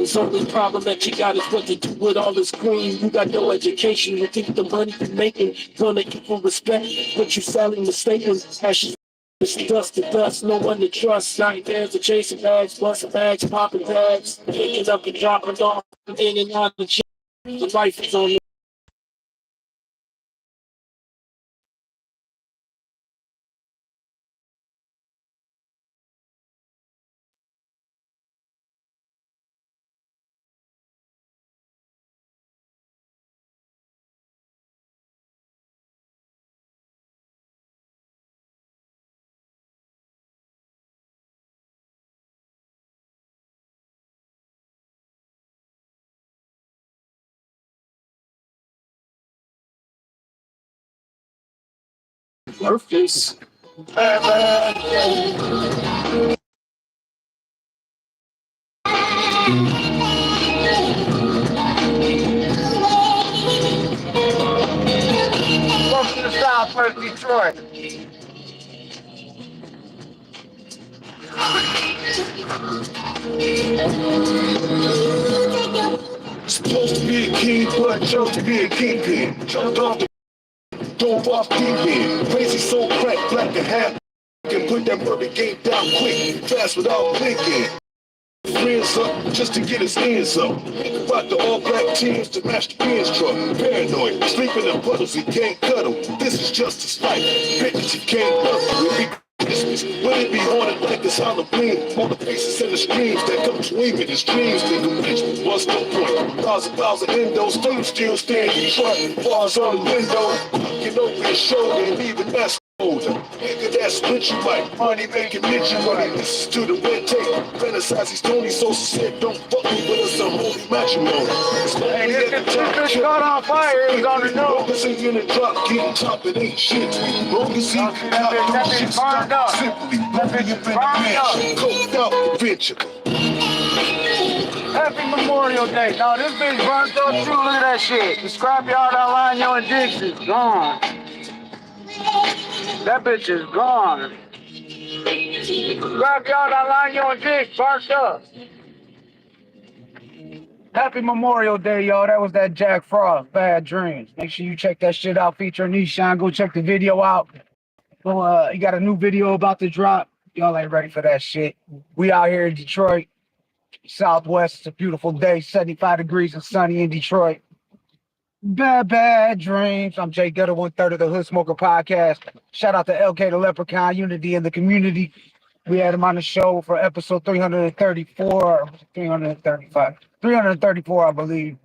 It's only problem that you got is what to do with all this green. You got no education. You think the money you're making gonna give you respect, but you selling mistaken. Ashes, dust to dust, no one to trust. Nightmares of chasing bags, busting bags, popping tags, picking up and dropping off, in and out of jail. The life is on. Murphys. Welcome to Southwest Detroit. Supposed to be a king, but chose to be a kingpin. Jumped off the dove off deep end. Crazy soul crack, black and half. Can put that murder game down quick, fast without blinking. Friends up just to get his hands up. Think about the all black teams to match the Benz truck. Paranoid, sleeping in puddles, he can't cut them. This is justice fight. Bitches, he can't love them. Christmas, would it be haunted like this Halloween? All the faces in the streams that come dreaming his dreams. Think of rich, what's the point? Thousand endos, still standing front. Bars on the window, looking over his shoulder and even that's older. Nigga, that split you like money making mention when he listens to the red tape. Renaissance, he's Tony Sosa said, don't fuck me, but it's a holy matrimony. Hey, this caught on fire, it was on the nose. Focusing in the drop, getting top, it ain't shit. Rogacy, that bitch burned up. Simply, moving up in the mansion, coked out adventure. Happy Memorial Day. No, this bitch burnt up too, look at that shit. The scrapyard on Lino and Dix is gone. That bitch is gone. Scrapyard on Lino and Dix burnt up. Happy Memorial Day, y'all. That was that Jack Frost, Bad Dreams. Make sure you check that shit out featuring Nishan. Go check the video out. Well, he got a new video about to drop. Y'all ain't ready for that shit. We out here in Detroit, Southwest. It's a beautiful day, 75 degrees and sunny in Detroit. Bad dreams. I'm Jay Gutta, 1/3 of the Hood Smoker Podcast. Shout out to LK the Leprechaun, Unity in the community. We had him on the show for episode 334, 335, 334, I believe.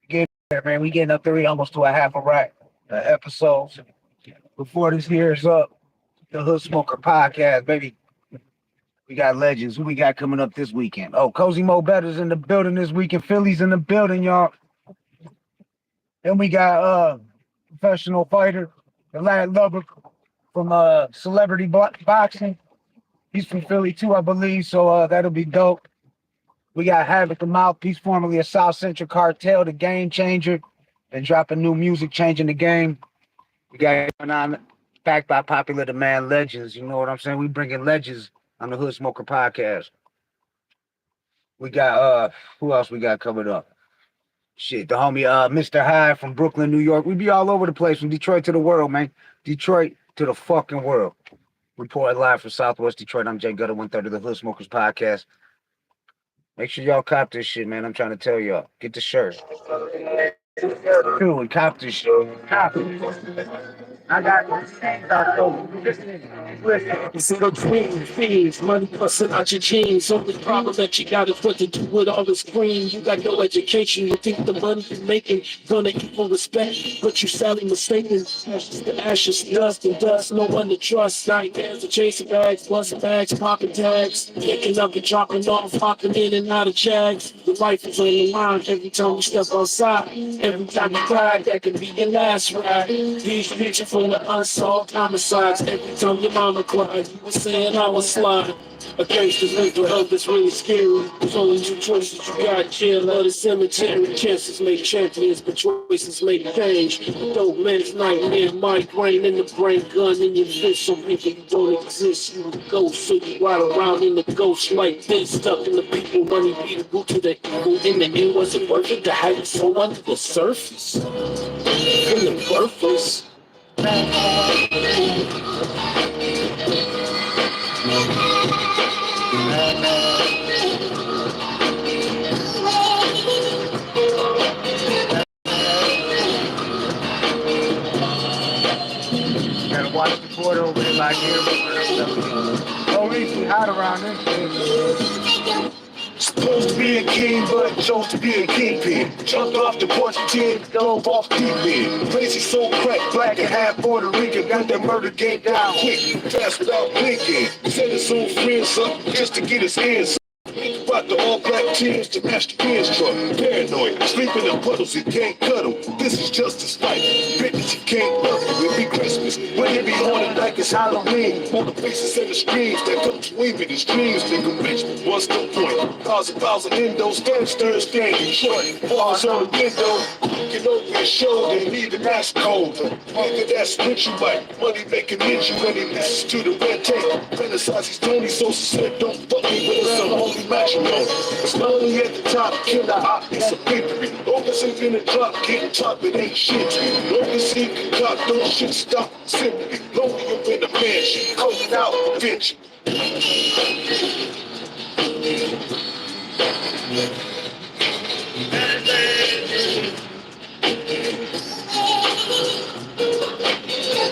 Get there, man. We getting up there almost to a half a rack episodes. Before this year's up, the Hood Smoker Podcast, baby. We got legends. Who we got coming up this weekend? Oh, Cozy Mo Better's in the building this weekend. Philly's in the building, y'all. Then we got professional fighter, the lad lover from Celebrity Boxing. He's from Philly too, I believe. So that'll be dope. We got Havoc the Mouthpiece, formerly a South Central Cartel, the Game Changer. Been dropping new music, changing the game. We got going on, backed by popular demand legends. You know what I'm saying? We bringing legends on the Hood Smoker Podcast. We got who else we got coming up? Shit, the homie Mr. High from Brooklyn, New York. We be all over the place, from Detroit to the world, man. Detroit to the fucking world. Reporting live from Southwest Detroit. I'm Jay Gutta, 1/3 of the Hood Smokers Podcast. Make sure y'all cop this shit, man. I'm trying to tell y'all. Get the shirt. Cool, and cop this shit. Cop it. I got you see the dream, fiends, money busting out your jeans. Only problem that you got is what to do with all this green. You got no education. You think the money you're making gonna equal respect, but you sadly mistaken. Ashes to ashes, dust and dust. No one to trust. Nightmares of chasing bags, busting bags, popping tags, picking up and dropping off, hopping in and out of jags. The life is on the line every time we step outside. Every time you ride, that could be your last ride. These bitches full of unsolved homicides. Every time your mama cried, you were saying I was slide. A gangster's mental health is really scary. There's only two choices you got: jail or the cemetery. Chances make champions, but choices make change. Dope man's nightmare, migraine in the brain, gun in your fist. So people you don't exist, you a ghost. So you ride around in the ghost like this, stuck in the people. Money be the root to the evil. In the end, was it worth it to have it so under the surface? Feeling worthless. Gotta watch the port over there like here. No reason hot around this shit. Supposed to be a king, but chose to be a kingpin. Jumped off the porch and 10, dove off deep end. Crazy so crack, black and half Puerto Rican. Got that murder game down quick, fast without blinking. Sent his own friends up just to get his hands up. About the all black teams to match the Benz truck. Paranoid, sleeping in puddles, you can't cuddle. This is justice fight. Bitches, you can't love you. It be Christmas, when it be haunted like it's Halloween. All the faces and the streams that come sweeping his dreams. Nigga rich, what's the point? Thousand windows, stand Detroit. Bars on the window, looking over your shoulder, and even that's cold. Nigga, that's what you like. Money making ninja when he listens to the red tape. Renaissance, he's Tony Sosa said, don't fuck me with us, the only match you know. It's lonely at the top, kill the op, it's a victory. Long as it's in the drop, getting top, it ain't shit. Long as he can cop, don't shit stop, simply. Lonely up in the mansion, cold out, bitch.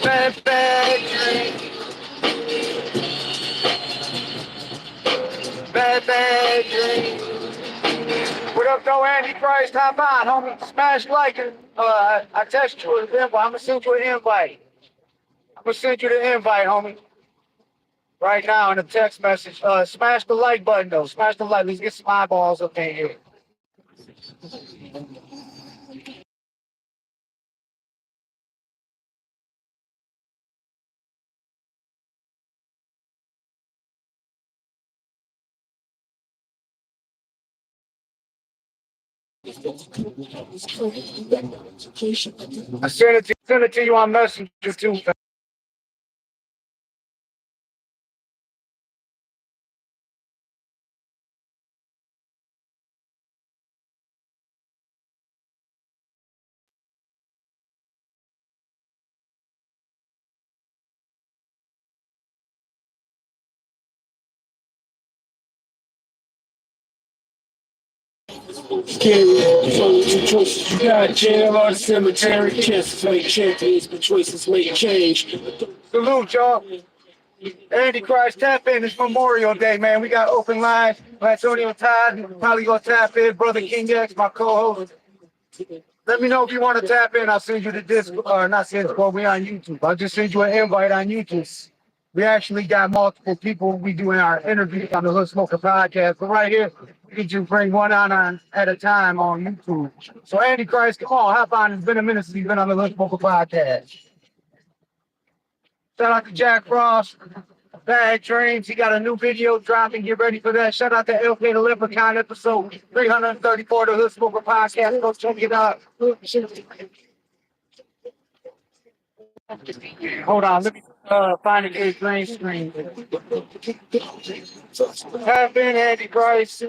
Bad, bad dream. Bad, bad dream. What up, though, Antichrist? Hop on, homie. Smash like it. I text you an invite. I'm gonna send you an invite. I'm gonna send you the invite, homie. Right now in a text message. Smash the like button, though. Smash the like. Let's get some eyeballs up in here. I send it to you on Messenger too. Scary, there's only two choices you got: jail or the cemetery. Chances make champions, but choices make change. Salute, y'all. Antichrist, tap in. It's Memorial Day, man. We got open lines. Blatonio, Todd, probably gonna tap in. Brother King X, my co-host. Let me know if you want to tap in. I'll send you the Discord, or not Discord. We on YouTube. I'll just send you an invite on YouTube. We actually got multiple people we do in our interviews on the Hood Smoker podcast. But right here, we can just bring one on at a time on YouTube. So Antichrist, come on, hop on. It's been a minute since you've been on the Hood Smoker podcast. Shout out to Jack Frost. Bad Dreams. He got a new video dropping. Get ready for that. Shout out to LK the Leprechaun episode 334 of the Hood Smoker podcast. Go check it out. Hold on. Let me find a good green screen. Tap in, Antichrist.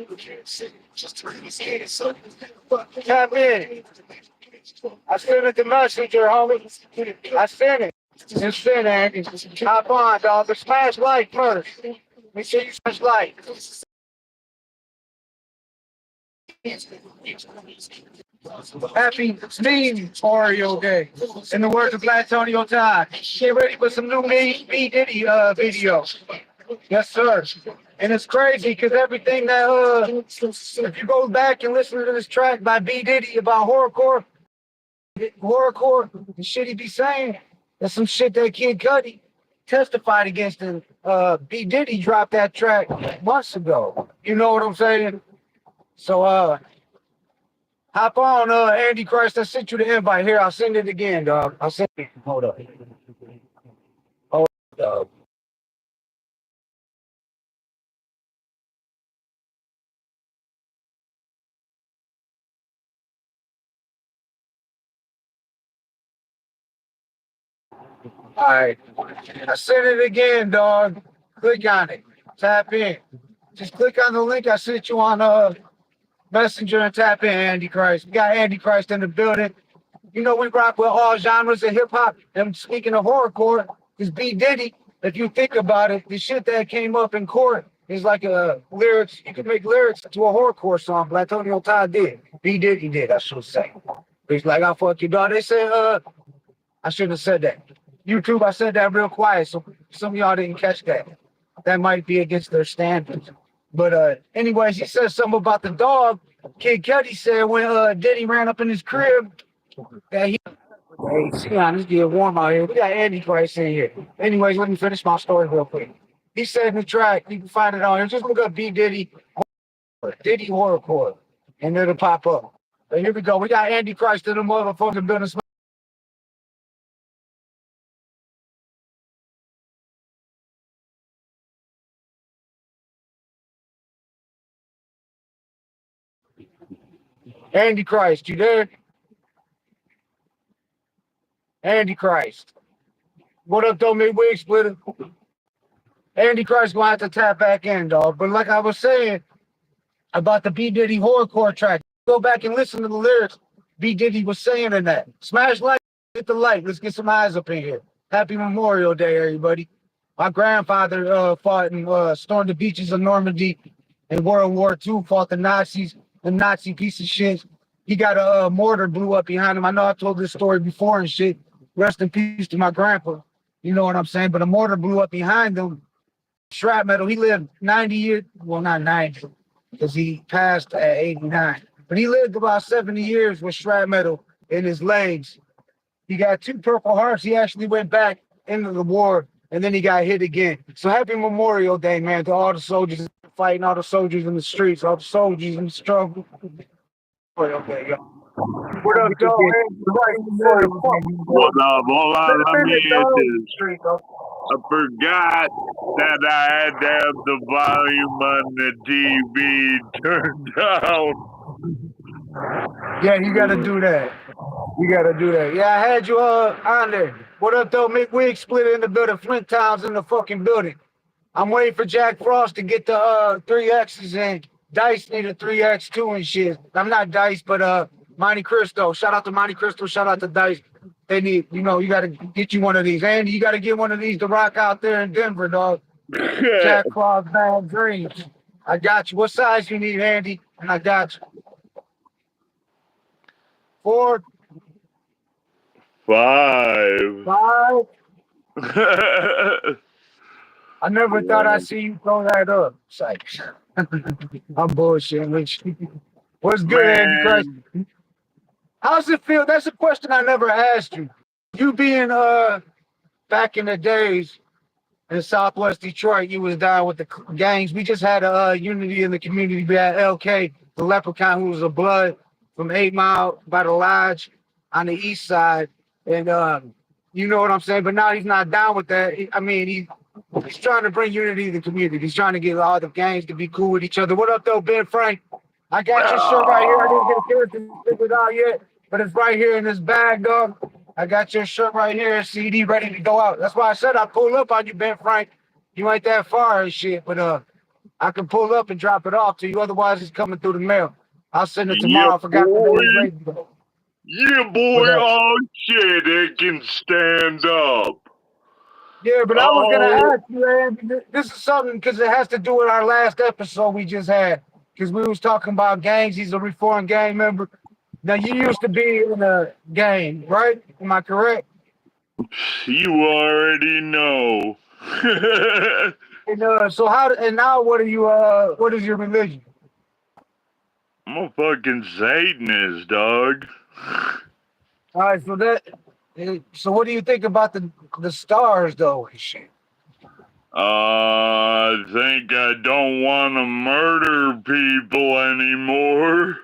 Tap in. I sent it to Messenger, homie. I sent it. It's sent, Andy. Hop on, dog. But smash like first. Make sure you smash like. Happy Memorial Day. In the words of Blatonio Todd. Get ready for some new B Diddy video. Yes, sir. And it's crazy because everything that if you go back and listen to this track by B Diddy about horrorcore, the shit he be saying, that's some shit that Kid Cudi testified against him. B Diddy dropped that track months ago. You know what I'm saying? So hop on, Antichrist. I sent you the invite here. I'll send it again, dog. I'll send it. Hold up. Uh, all right. I sent it again, dog. Click on it. Tap in. Just click on the link I sent you on Messenger and tap in, Andy Christ. We got Andy Christ in the building. You know, we rock with all genres of hip hop. And speaking of horrorcore, this B Diddy, if you think about it, the shit that came up in court is like a lyrics. You can make lyrics to a horrorcore song. Blatonio Todd did. B Diddy did, I should say. He's like, I'll fuck you, dog. They said, I shouldn't have said that. YouTube, I said that real quiet, so some of y'all didn't catch that. That might be against their standards. But anyways, he said something about the dog. Kid Cudi said when Diddy ran up in his crib that he. Hey, see, it's getting warm out here. We got Andy Christ in here. Anyways, let me finish my story real quick. He said in the track, you can find it on here. Just look up B Diddy, Diddy Horrorcore, and it'll pop up. But here we go. We got Andy Christ in the motherfucking building. Andy Christ, you there? Andy Christ. What up, though, midwig splitter? Andy Christ gonna have to tap back in, dog. But like I was saying about the B Diddy horrorcore track, go back and listen to the lyrics B Diddy was saying in that. Smash like, hit the light. Let's get some eyes up in here. Happy Memorial Day, everybody. My grandfather fought and stormed the beaches of Normandy in World War II, fought the Nazis, the Nazi piece of shit. He got a mortar blew up behind him. I know I told this story before and shit. Rest in peace to my grandpa. You know what I'm saying? But a mortar blew up behind him. Shrapnel, he lived 90 years, well, not 90, because he passed at 89. But he lived about 70 years with shrapnel in his legs. He got 2 Purple Hearts. He actually went back into the war, and then he got hit again. So happy Memorial Day, man, to all the soldiers fighting, all the soldiers in the streets, all the soldiers in the struggle. Okay, yo. What up, dog? What up? Hold on, let me hit this. I forgot that I had to have the volume on the TV turned down. Yeah, you gotta do that. You gotta do that. Yeah, I had you on there. What up, though? McWig split in the building. Flint Town's in the fucking building. I'm waiting for Jack Frost to get the 3X's in. Dice need a 3X too and shit. I'm not Dice, but Monte Cristo. Shout out to Monte Cristo. Shout out to Dice. They need, you know, you gotta get you one of these. Andy, you gotta get one of these to rock out there in Denver, dog. Jack Frost Bad Dreams. I got you. What size you need, Andy? And I got you. 4, 5. 5. I never thought I'd see you throw that up. Psych. I'm bullshitting with you. What's good, Andy Christ? How's it feel? That's a question I never asked you. You being back in the days in Southwest Detroit, you was down with the gangs. We just had a unity in the community. We had LK, the leprechaun who was a blood from 8 Mile by the lodge on the east side. And you know what I'm saying? But now he's not down with that. I mean, he's trying to bring unity to the community. He's trying to get all the gangs to be cool with each other. What up, though, Ben Frank? I got your shirt right here. I didn't get a chance to figure it out yet, but it's right here in this bag, dog. I got your shirt right here, CD ready to go out. That's why I said I pull up on you, Ben Frank. You ain't that far and shit, but I can pull up and drop it off to you. Otherwise, it's coming through the mail. I'll send it tomorrow. Yeah, I forgot the boy. day was late. Yeah, boy. Oh, shit. It can stand up. Yeah, but I was going to ask you, man, this is something because it has to do with our last episode we just had. Because we was talking about gangs. He's a reformed gang member. Now, you used to be in a gang, right? Am I correct? You already know. And so and now what are you, what is your religion? I'm a fucking Satanist, dog. All right, so what do you think about the stars, though, and shit? I think I don't want to murder people anymore.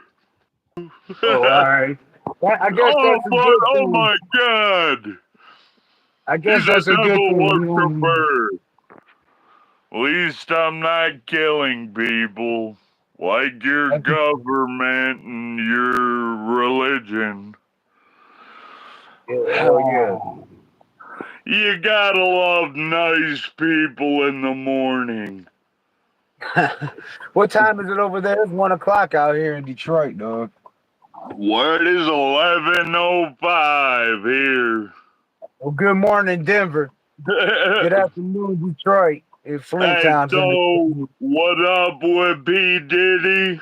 Oh, all right. I guess that's a good thing. Oh my God. I He guess said that's a that's good what thing. prefer. At least I'm not killing people like your That's government and your religion. hell yeah. You gotta love nice people in the morning. What time is it over there? It's 1 o'clock out here in Detroit, dog. What is 11:05 here? Well, good morning, Denver. Good afternoon, Detroit. In Flint Hey, Towns. so what up with P. Diddy?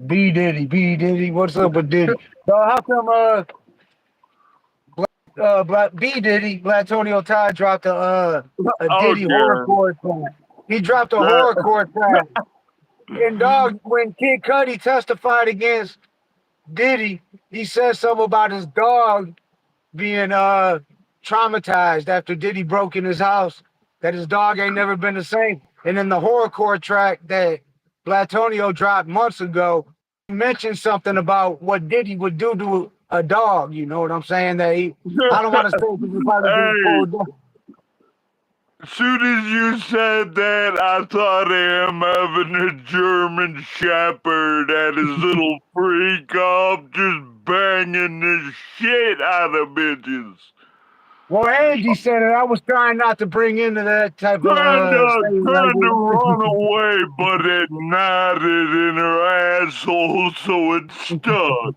B Diddy. What's up with Diddy? So how come B Diddy, Blatonio Todd dropped a Oh, Diddy yeah. horrorcore track? He dropped a horrorcore track. And dog, when Kid Cudi testified against Diddy, he said something about his dog being traumatized after Diddy broke in his house, that his dog ain't never been the same. And in the horrorcore track that Blatonio dropped months ago, he mentioned something about what Diddy would do to a dog. You know what I'm saying? I don't want to say because he's probably getting Hey, pulled down. as soon as you said that, I thought of him having a German Shepherd at his little freak off, just banging the shit out of bitches. Well, Angie said it. I was trying not to bring into that type of same Trying to language. run away, but it knotted in her asshole, so it stuck.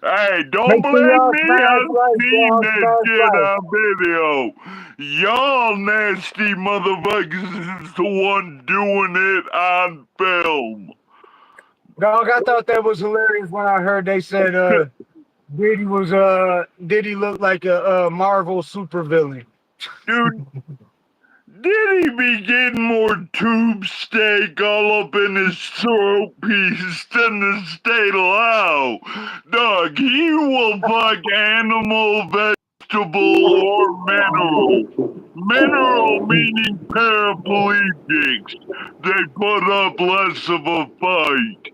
Hey, don't Make sure blame y'all me. smash I've like, seen y'all that smash shit like. on video. Y'all nasty motherfuckers is the one doing it on film. Dog, I thought that was hilarious when I heard they said Diddy looked like a Marvel supervillain. Dude, did he be getting more tube steak all up in his throat piece than the state allow? Dog, he will fuck animal, vegetable, or mineral. Mineral meaning paraplegics. They put up less of a fight.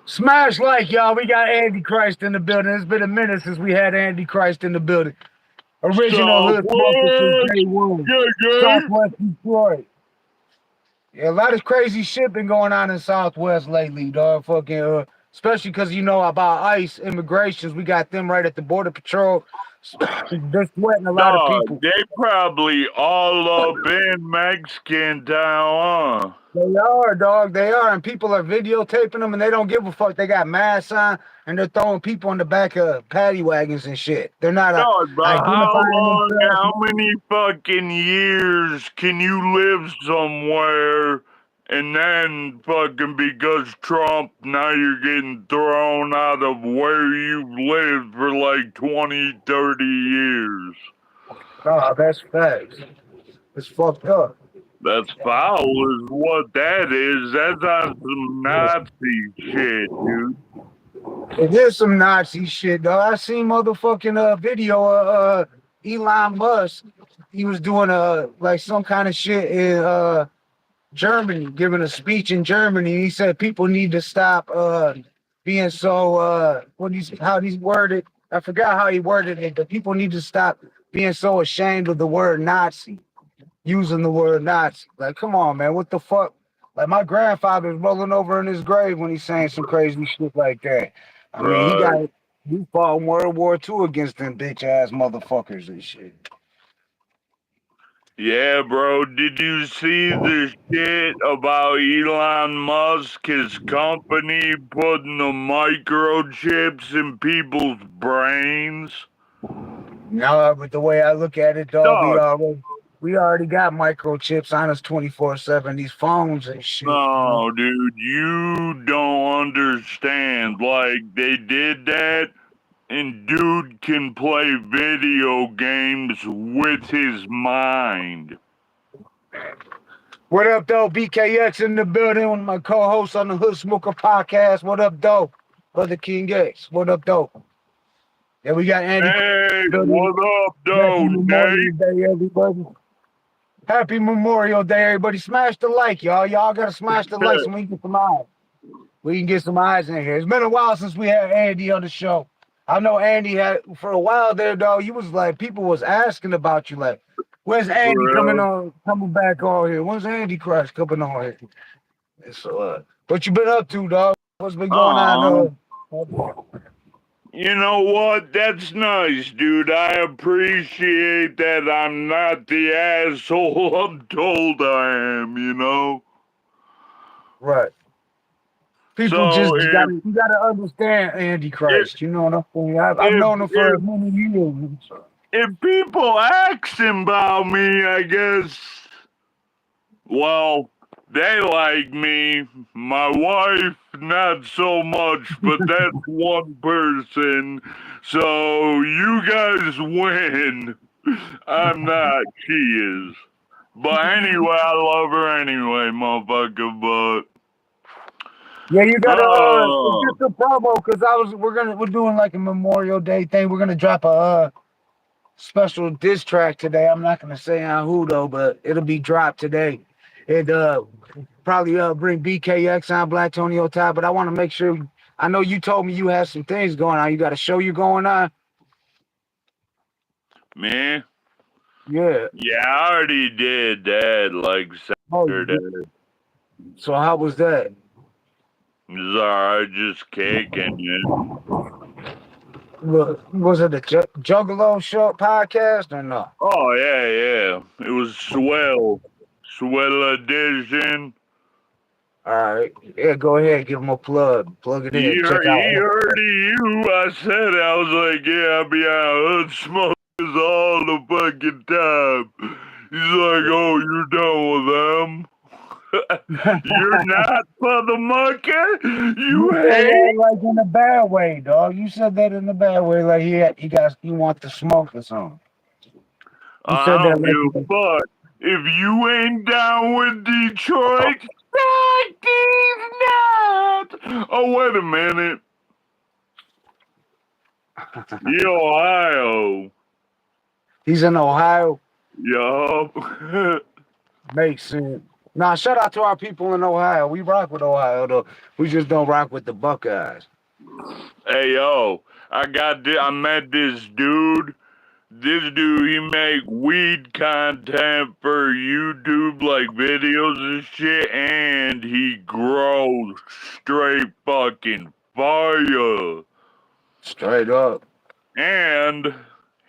Smash like, y'all. We got Andy Christ in the building. It's been a minute since we had Andy Christ in the building. Original hood smoker since Southwest, day one. yeah. Southwest Detroit. Yeah, a lot of crazy shit been going on in Southwest lately, dog. Fucking, especially because you know about ICE immigrations. We got them right at the border patrol. They're sweating a lot of Dog, people. they probably all up in Mexican town, huh? They are, dog. They are, and people are videotaping them, and they don't give a fuck. They got masks on, and they're throwing people in the back of paddy wagons and shit. They're not Dog, but how identifying long, themselves. how many fucking years can you live somewhere and then fucking because Trump, now you're getting thrown out of where you've lived for like 20, 30 years? Oh, that's facts. It's fucked up. That's foul is what that is. That's on some Nazi shit, dude. It is some Nazi shit, dog. I seen motherfucking video of Elon Musk. He was doing like some kind of shit in Germany, giving a speech in Germany. He said people need to stop being so how he's worded. I forgot how he worded it, but people need to stop being so ashamed of the word Nazi, using the word Nazi. Like, come on, man, what the fuck? Like my grandfather's rolling over in his grave when he's saying some crazy shit like that. I mean, Right. he fought in World War II against them bitch ass motherfuckers and shit. Yeah, bro. Did you see the shit about Elon Musk, his company putting the microchips in people's brains? No, but the way I look at it, dog, Dog, we already got microchips on us 24/7. These phones and shit. no, dude, you don't understand. Like, they did that, and dude can play video games with his mind. What up, though? BKX in the building, one of my co-hosts on the Hood Smoker podcast. What up, though? Brother King X. What up, though? Yeah, we got Andy Hey, building. what up, Happy though, Memorial Nate? Day, everybody. Happy Memorial Day, everybody. Smash the like, y'all. Y'all gotta smash the like so we can get some eyes. We can get some eyes in here. It's been a while since we had Andy on the show. I know Andy had for a while there, dog. You was like people was asking about you, like, when's Andy For real. coming back on here? When's Andy Crush coming on here? And so, what you been up to, dog? What's been going on? Aw. You know what? That's nice, dude. I appreciate that I'm not the asshole I'm told I am, you know? Right. People So just gotta you gotta understand Andy if Christ. You know what I'm saying? I've if known him for if many years. if people ask about me, I guess, well, they like me. My wife, not so much, but that's one person. So you guys win. I'm not. She is. But anyway, I love her anyway, motherfucker. Yeah, you But gotta get the promo because we're doing like a Memorial Day thing. We're gonna drop a special diss track today. I'm not gonna say on who though, but it'll be dropped today. It probably bring BKX on Blatonio Todd, but I want to make sure. I know you told me you had some things going on. You got a show you going on? me, Yeah. yeah, I already did that like Oh, Saturday. so how was that? It's alright, just kicking it. Look, was it a Juggalo show podcast or no? Oh yeah, yeah. It was swell edition. All right. Yeah, go ahead. Give him a plug. Plug it in. Check out. He heard you. I said it. I was like, yeah, I be out hood smokers all the fucking time. He's like, oh, you're done with them. You're not for the monkey. You You said that hate. like in a bad way, dog. You said that in a bad way, like he want to smoke or something. You I said that don't give like a fuck. If you ain't down with Detroit, fuck these nuts. Oh, wait a minute. You Ohio. he's in Ohio. Yup. Makes sense. Nah, shout out to our people in Ohio. We rock with Ohio though. We just don't rock with the Buckeyes. Hey, yo. I met this dude. This dude, he make weed content for YouTube, like videos and shit, and he grows straight fucking fire. Straight up. And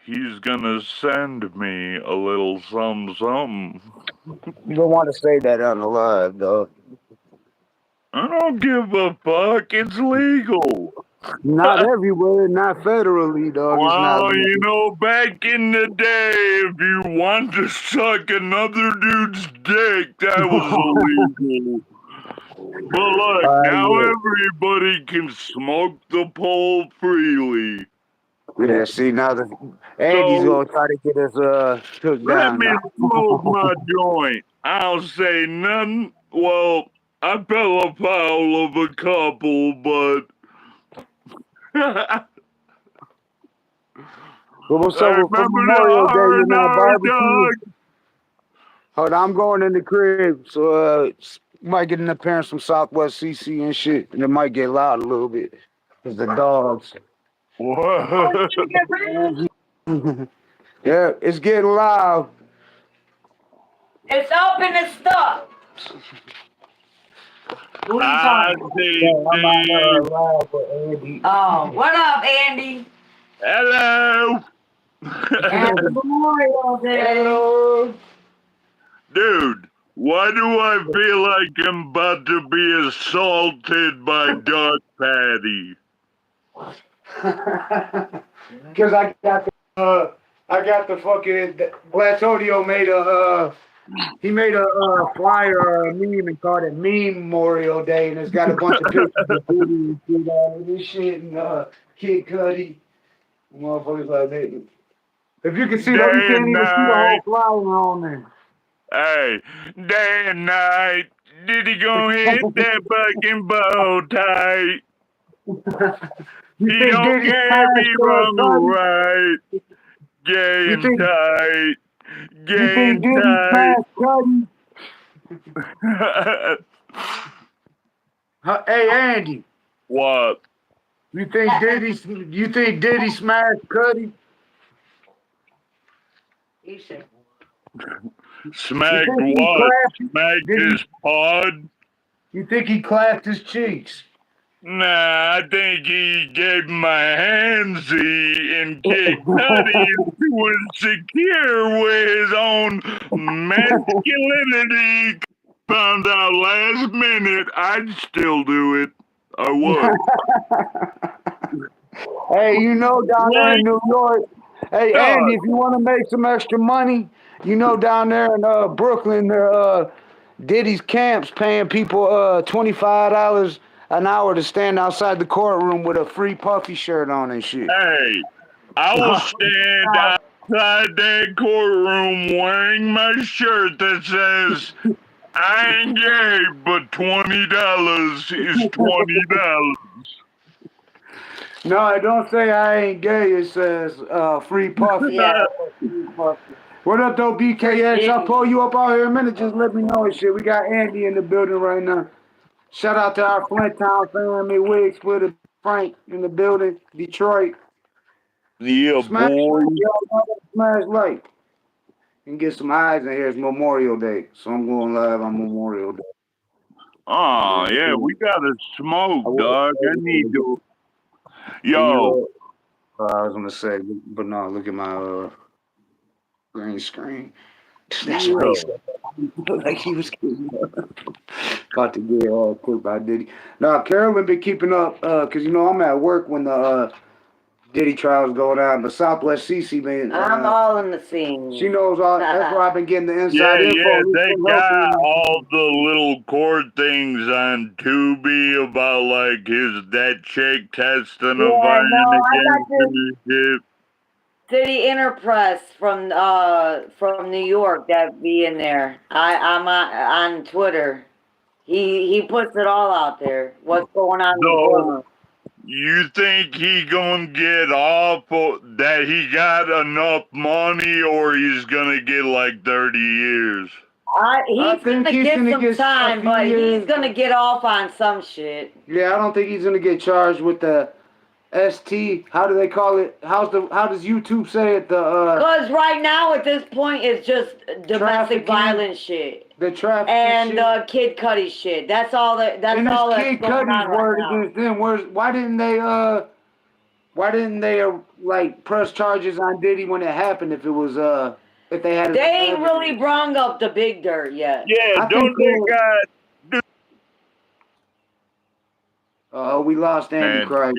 he's gonna send me a little something. You don't want to say that on the live, though. I don't give a fuck. It's legal. Not everywhere, not federally, dog. It's not Well, you legal. know, back in the day, if you want to suck another dude's dick, that was illegal. But look, now Yeah. everybody can smoke the pole freely. Yeah, see now the Andy's So gonna try to get us took let down me now. smoke my joint. I'll say nothing. Well, I fell afoul of a couple, but But what's up hey, for remember the Memorial Day? You're not R&R, barbecue. dog? Hold on, I'm going in the crib, so might get an appearance from Southwest CC and shit, and it might get loud a little bit. Cause the dogs. What? Yeah, it's getting loud. It's open and stuck. Who are you I talking to? see, Yeah, I'm on see. live for Andy. Oh, what up, Andy? Hello. Happy Memorial Day. Hello. Dude, why do I feel like I'm about to be assaulted by Doug Patty? Because I got the fucking Blatonio made a he made a flyer or a meme and called it Meme Memorial Day, and it's got a bunch of pictures of Diddy and shit, all of this shit, and Kid Cudi, motherfuckers like that. If you can see though, you Day can't and even see the night. whole flyer on there. Hey, day and night. Did he gonna hit that fucking bow tie? You He think don't Diddy care if passed he run Cudi? right. Gay You and think tight. you Gay think and Diddy tight. passed Cudi? Hey Andy, What? You think Diddy smashed Cudi? You should. Smacked think he what? clapped? Smacked Did his pod? you think he clapped his cheeks? Nah, I think he gave my handsy and Kid Cudi to insecure with his own masculinity. Found out last minute I'd still do it. I would. Hey, you know down there in Like, New York. Hey dog, Andy, if you want to make some extra money, you know down there in Brooklyn, Diddy's camps paying people $25 an hour to stand outside the courtroom with a free puffy shirt on and shit. hey, I will stand outside that courtroom wearing my shirt that says, I ain't gay, but $20 is $20. No, I don't say I ain't gay. It says free puffy. Yeah. What up, though, BKX? I'll Diddy. pull you up out here in a minute. Just let me know and shit. We got Andy in the building right now. Shout out to our Flint Town family, Wig Splitter, Frank in the building, Detroit. Yeah, Smash boy. like, y'all. Smash like. And get some eyes in here. It's Memorial Day, so I'm going live on Memorial Day. Oh, yeah, we gotta smoke, dog. I need to. Yo, I was gonna say, but no, look at my green screen. That's why yo. like he was about to get quick by Diddy. Now Carolyn been keeping up because you know I'm at work when the Diddy trials go down, but Southwest CC man, I'm all in the scene. she knows all. That's where I've been getting the inside Yeah, info. they got all the little court things on Tubi about like that chick testing a Yeah, vine no, I got against him and shit. City Interpress from New York that be in there. I'm on Twitter. He puts it all out there. What's going on in the So courtroom? you think he gonna get off that he got enough money, or he's gonna get like 30 years? He's think gonna he's get gonna some get a time, few but years. he's gonna get off on some shit. Yeah, I don't think he's gonna get charged with the ST. How do they call it? How does YouTube say it? Because right now at this point it's just domestic Trafficking. violence shit The trafficking and shit. Kid Cudi shit. That's all that. That's And all this that's Kid going Cudi's on right word now. against them. Why didn't they like press charges on Diddy when it happened? If it was if they had. They ain't really brung up the big dirt yet. Yeah, I don't think they got we lost Andy man? Christ.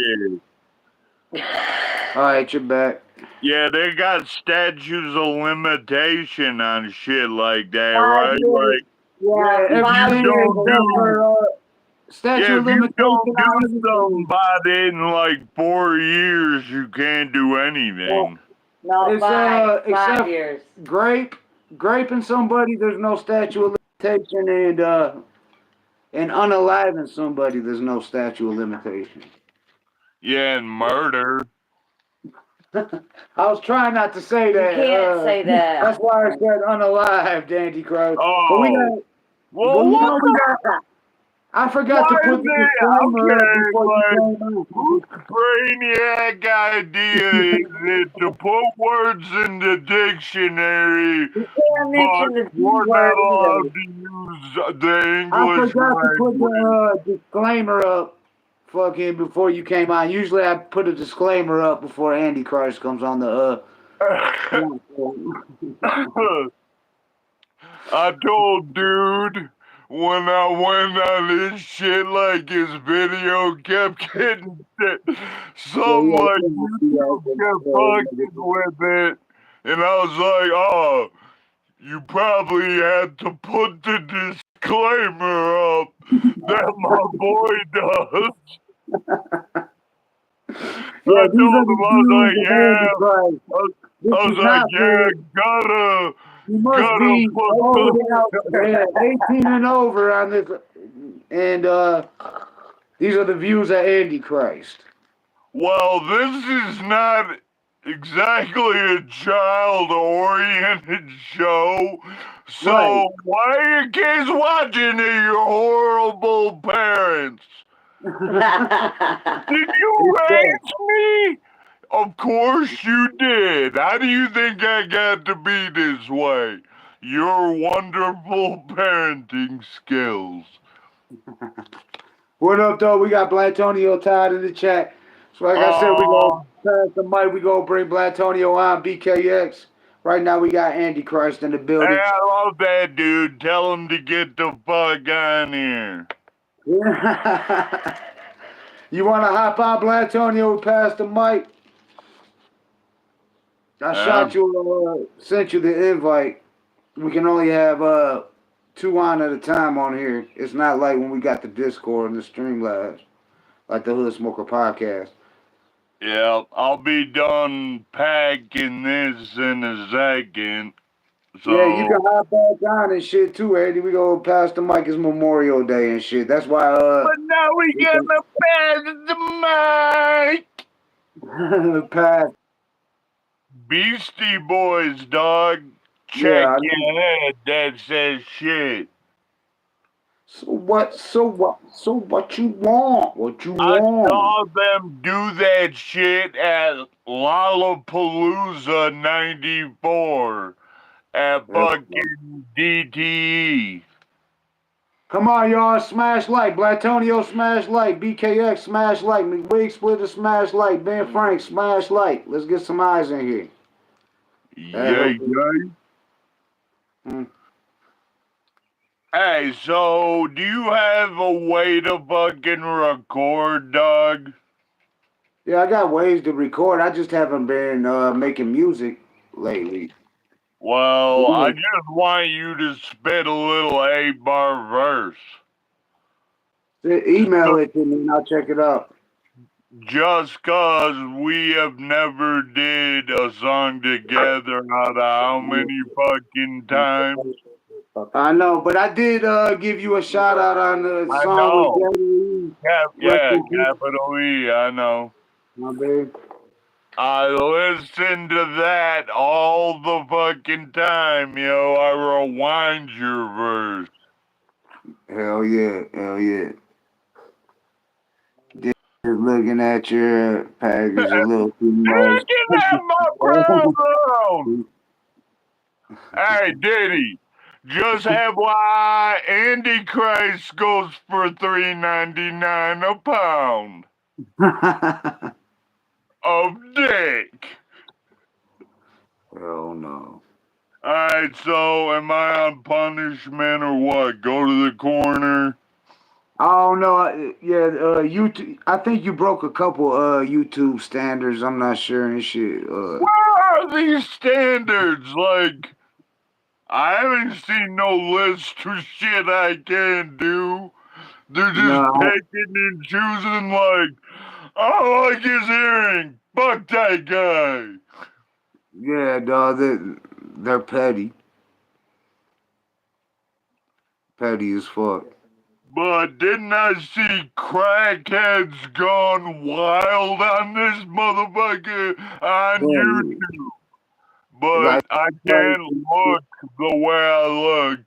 All right, you're back. Yeah, they got statutes of limitation on shit like that, 5 right? years. Like, Yeah, if 5 you years. don't do, statute yeah, of if you limitation don't do on everything. something by it in like 4 years, you can't do anything. No, It's 5 except years. graping somebody. There's no statute of limitation, and unaliving somebody. There's no statute of limitation. Yeah, and murder. I was trying not to say that. You can't say that. That's why I said unalived, Andy Crow. But we Oh, got. well, But you what know we got. I forgot to Why put is the it disclaimer up okay? before Like, you came out. whose brainiac idea is it to put words in the dictionary, You can't but mention the C we're word not allowed either. to use the I English forgot to put language? the disclaimer up fucking before you came on. Usually I put a disclaimer up before Andy Christ comes on the I told dude when I went on this shit, like his video kept getting some like YouTube kept fucking with it, and I was like, oh, you probably had to put the disclaimer up that my boy does. Yeah, I these are told the him, I was views like, of yeah. Andy Christ. This I is was like, not yeah, for you must gotta be put over the 18 and over on this and these are the views of Andy Christ. Well, this is not exactly a child-oriented show, so Right. why are your kids watching it, you horrible parents? Did you It's raise me? Of course you did. How do you think I got to be this way? Your wonderful parenting skills. What up, though? We got Blatonio Todd in the chat. So, like I said, we gonna Oh, pass the mic. We gonna bring Blatonio on BKX. Right now, we got Andy Christ in the hey, building. I love that dude. Tell him to get the fuck on here. You want to hop on, Blatonio? Pass the mic. I Yeah. shot you, sent you the invite. We can only have two on at a time on here. It's not like when we got the Discord and the Streamlabs, like the Hood Smoker podcast. Yeah, I'll be done packing this in a second. Yeah, you can So, hop back on and shit too, Eddie. We go past the mic. It's Memorial Day and shit. That's why but now we we gonna pass the mic. pass. Beastie Boys, dog. Yeah, Check I know. your head. That says shit. So what? So what? So what you want? What you I want? saw them do that shit at Lollapalooza 94 at Yeah. fucking DTE. Come on, y'all. Smash like. Blatonio smash like. BKX smash like. McWig Splitter smash like. Ben Frank smash like. Let's get some eyes in here. Yay, yay. Hmm. Hey, so do you have a way to fucking record, dog? Yeah, I got ways to record. I just haven't been making music lately. Well, I just want you to spit a little 8-bar verse. Email it to me and I'll check it out. Just cause we have never did a song together out of how many fucking times? I know, but I did give you a shout out on the I song with know. Daddy. Rest Yeah, in peace, capital E, I know. my baby. I listen to that all the fucking time, yo. I rewind your verse. Hell yeah, hell yeah. Just looking at your package a little too much. You can have my problem! Hey, Diddy, just have why Andy Christ goes for $3.99 a pound of dick. Hell no. Alright, so am I on punishment or what? Go to the corner? I don't know. Yeah, YouTube. I think you broke a couple YouTube standards. I'm not sure and shit. Where are these standards? Like, I haven't seen no list of shit I can do. They're just No, picking and choosing like, I don't like his earring. Fuck that guy. yeah, dog. They're petty. Petty as fuck. But didn't I see crackheads gone wild on this motherfucker on Yeah, YouTube? But like, I like, can't look the way I look.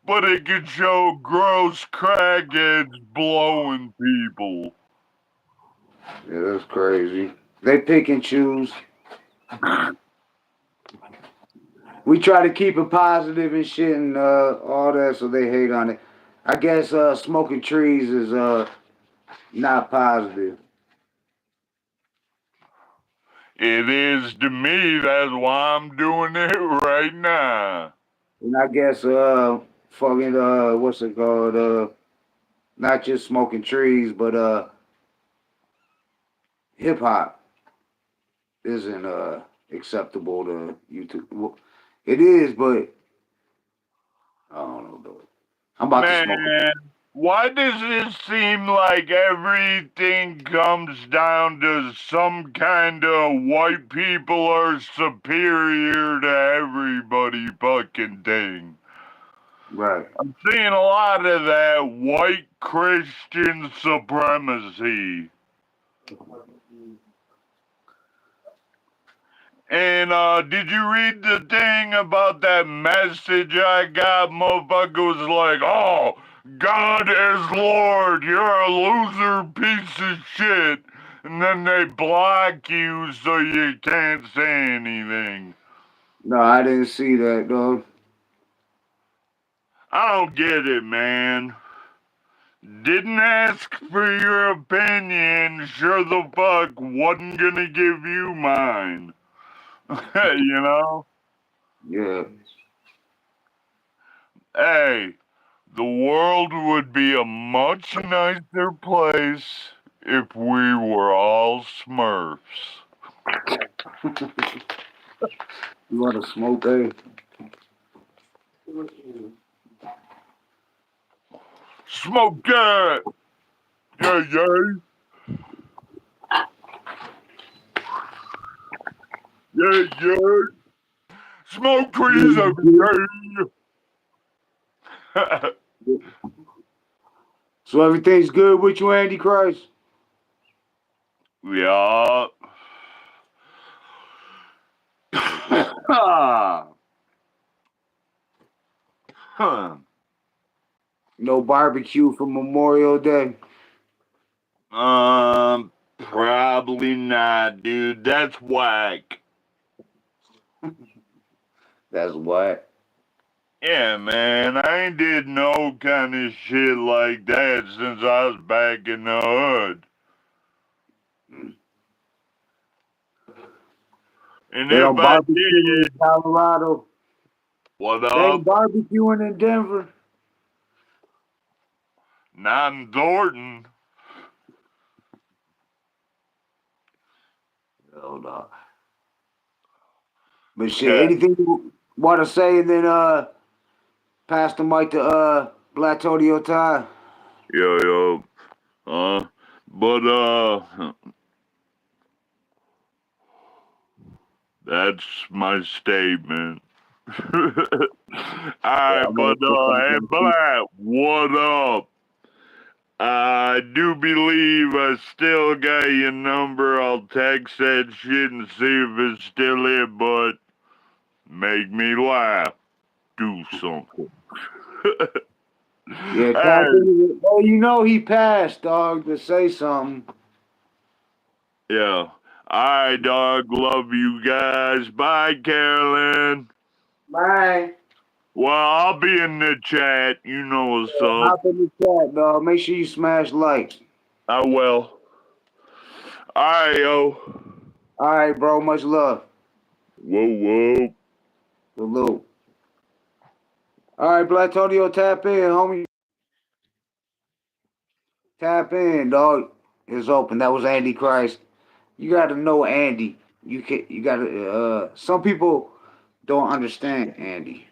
But it could show gross crackheads blowing people. yeah, that's crazy. They pick and choose. We try to keep it positive and shit and all that, so they hate on it. I guess smoking trees is not positive. It is to me, that's why I'm doing it right now. And I guess fucking what's it called? Not just smoking trees, but hip hop isn't acceptable to YouTube. Well, it is, but I don't know though. I'm about to smoke a Man, why does it seem like everything comes down to some kind of white people are superior to everybody fucking thing? right. I'm seeing a lot of that white Christian supremacy. And did you read the thing about that message I got? Motherfucker was like, oh, God is Lord, you're a loser piece of shit. And then they block you so you can't say anything. No, I didn't see that, dog. I don't get it, man. Didn't ask for your opinion, sure the fuck wasn't gonna give you mine. You know? Yeah. Hey, the world would be a much nicer place if we were all Smurfs. You want to smoke, eh? Smoke that! Yeah, yeah. Yeah, yeah. Smoke trees every day. So everything's good with you, Andy Christ? Yeah. Huh. No barbecue for Memorial Day? Probably not, dude. That's whack. That's what. Yeah, man, I ain't did no kind of shit like that since I was back in the hood. And They if don't I barbecue in did, Colorado. what They ain't up? barbecuing in Denver. Not in Thornton. Oh no. But shit, Yeah, anything you want to say, and then pass the mic to Blatonio Todd. yo, yo. But, that's my statement. Yeah, Alright, I'm but, gonna put hey, something. Black, what up? I do believe I still got your number. I'll text that shit and see if it's still it, but make me laugh. Do something. Yeah, tap Hey, into it. Oh, you know he passed, dog. To say something. yeah. Alright, dog. Love you guys. Bye, Carolyn. Bye. Well, I'll be in the chat. You know what's up. Hop in the chat, dog. Make sure you smash like. I will. Alright, yo. All right, bro. Much love. Whoa, whoa. Salute. All right, Blatonio, tap in, homie. Tap in, dog. It's open. That was Andy Christ. You got to know Andy. You got to. Some people don't understand Andy,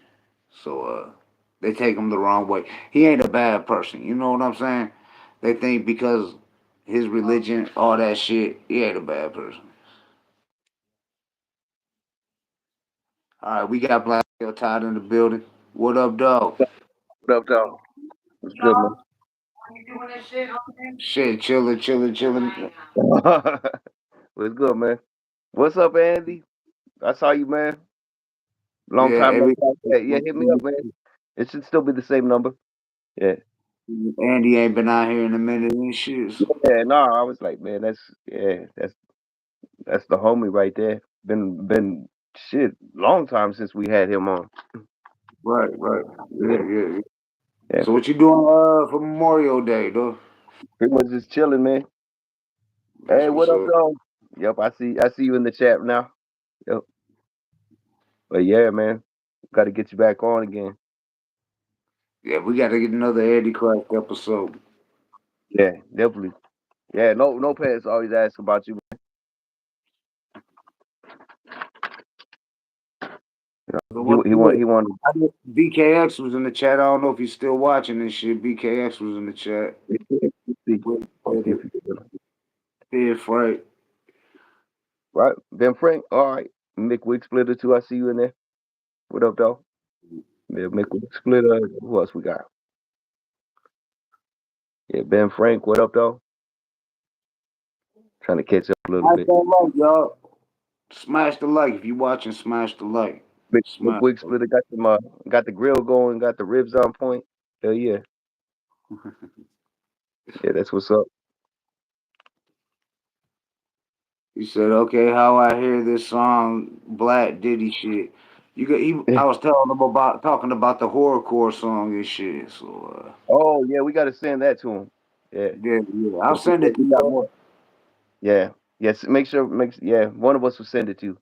so they take him the wrong way. He ain't a bad person. You know what I'm saying? They think because his religion, all that shit, he ain't a bad person. All right, we got Black Todd in the building. What up, dog? What up, dog? What's good, man? Shit, chilling, chilling, chilling. What's good, man? What's up, Andy? I saw you, man. Long Yeah, time no talk. Yeah, hit me up, man. It should still be the same number. Yeah. Andy ain't been out here in a minute and shit. So. Yeah, no, I was like, man, that's the homie right there. Been shit, long time since we had him on. Right, right. Yeah, Yeah. yeah. So what you doing for Memorial Day, though? Pretty much just chilling, man. That's Hey, what's what up, up. dog? Yep, I see you in the chat now. Yep. But yeah, man. Gotta get you back on again. Yeah, we got to get another Andy Christ episode. Yeah, definitely. Yeah, no pants always ask about you. So He what? he want he wanted BKX was in the chat. I don't know if he's still watching this shit. BKX was in the chat. see With if he could. Fifth, right? Right. Ben Frank, all right. Mick Wick Splitter too. I see you in there. What up, though? Yeah, Mick Wick Splitter. Who else we got? Yeah, Ben Frank. What up, though? Trying to catch up a little Smash bit. that like, y'all. Smash the like if you watching. Smash the like. Mick Smash. Wick Splitter got the grill going. Got the ribs on point. Hell yeah. Yeah, that's what's up. He said, "Okay, how I hear this song, Black Diddy shit." You got. I was telling him about talking about the horrorcore song and shit. So Oh yeah, we gotta send that to him. Yeah. yeah, yeah. I'll 'Cause he send said it to we you. got more. Yeah. Yes. Make sure. Yeah. One of us will send it to you.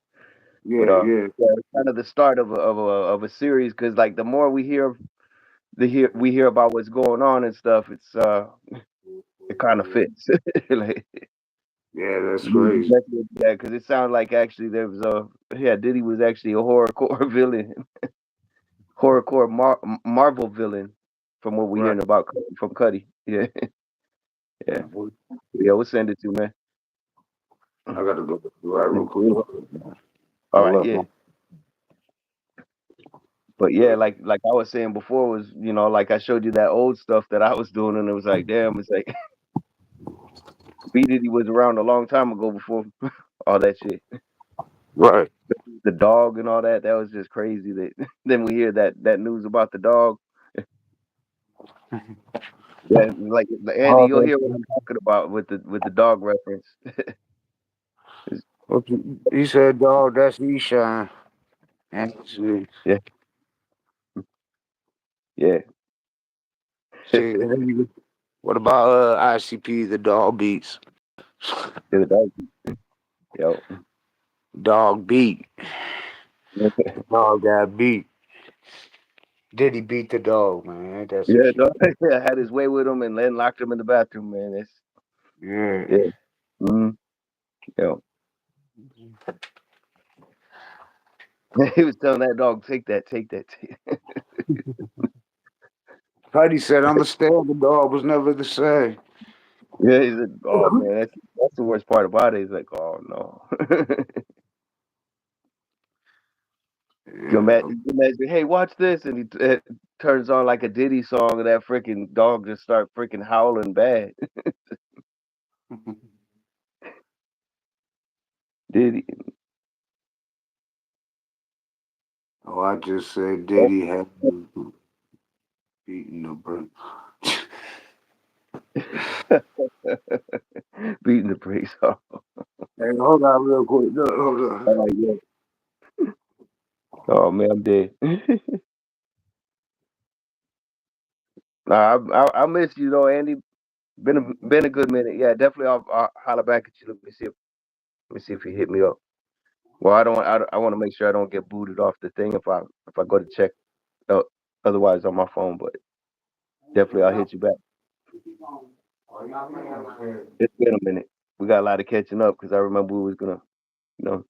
But Yeah, yeah, yeah, it's kind of the start of a series because like the more we hear about what's going on and stuff, it kind of fits. Like yeah. That's crazy. yeah, because it sounds like actually there was a yeah Diddy was actually a horrorcore villain, horrorcore Marvel villain from what we Right. hearing about from Cuddy. Yeah, yeah, yeah. We'll send it to you, man. I gotta go right real quick. I All right, left yeah. my. But yeah, like I was saying before, was like I showed you that old stuff that I was doing, and it was like, damn, it's like B Diddy was around a long time ago before all that shit. Right. The dog and all that, that was just crazy. That then we hear that news about the dog. Yeah, like Andy, Oh, you'll hear what I'm talking about with the dog reference. It's- he said, "Dog, that's Eshine." And shit. yeah, yeah, Shit, and then what about ICP? The dog beats. the dog. Yo, Dog beat. The dog got beat. Did he beat the dog, man? Ain't that some yeah, shit? dog, yeah, had his way with him and then locked him in the bathroom. Man, it's Yeah. yeah, mm, yo. He was telling that dog, take that, take that. Cuddy said, "Understand the dog was never the same." Yeah, he's like, oh man, that's the worst part about it. He's like, oh no. Yeah. You imagine, hey, watch this, and he turns on like a Diddy song, and that freaking dog just start freaking howling bad. Diddy, Oh, I just said, did he have beaten the bro? beating the brakes off. Hey, hold on real quick. No, hold on. I'm like, yeah. Oh man, I'm dead. Nah, I miss you though, Andy. Been a good minute. Yeah, definitely. I'll holler back at you. Let me see if you hit me up. Well, I want to make sure I don't get booted off the thing if I go to check. Uh, Otherwise, on my phone, but definitely I'll hit you back. It's been a minute. We got a lot of catching up because I remember we was gonna, you know,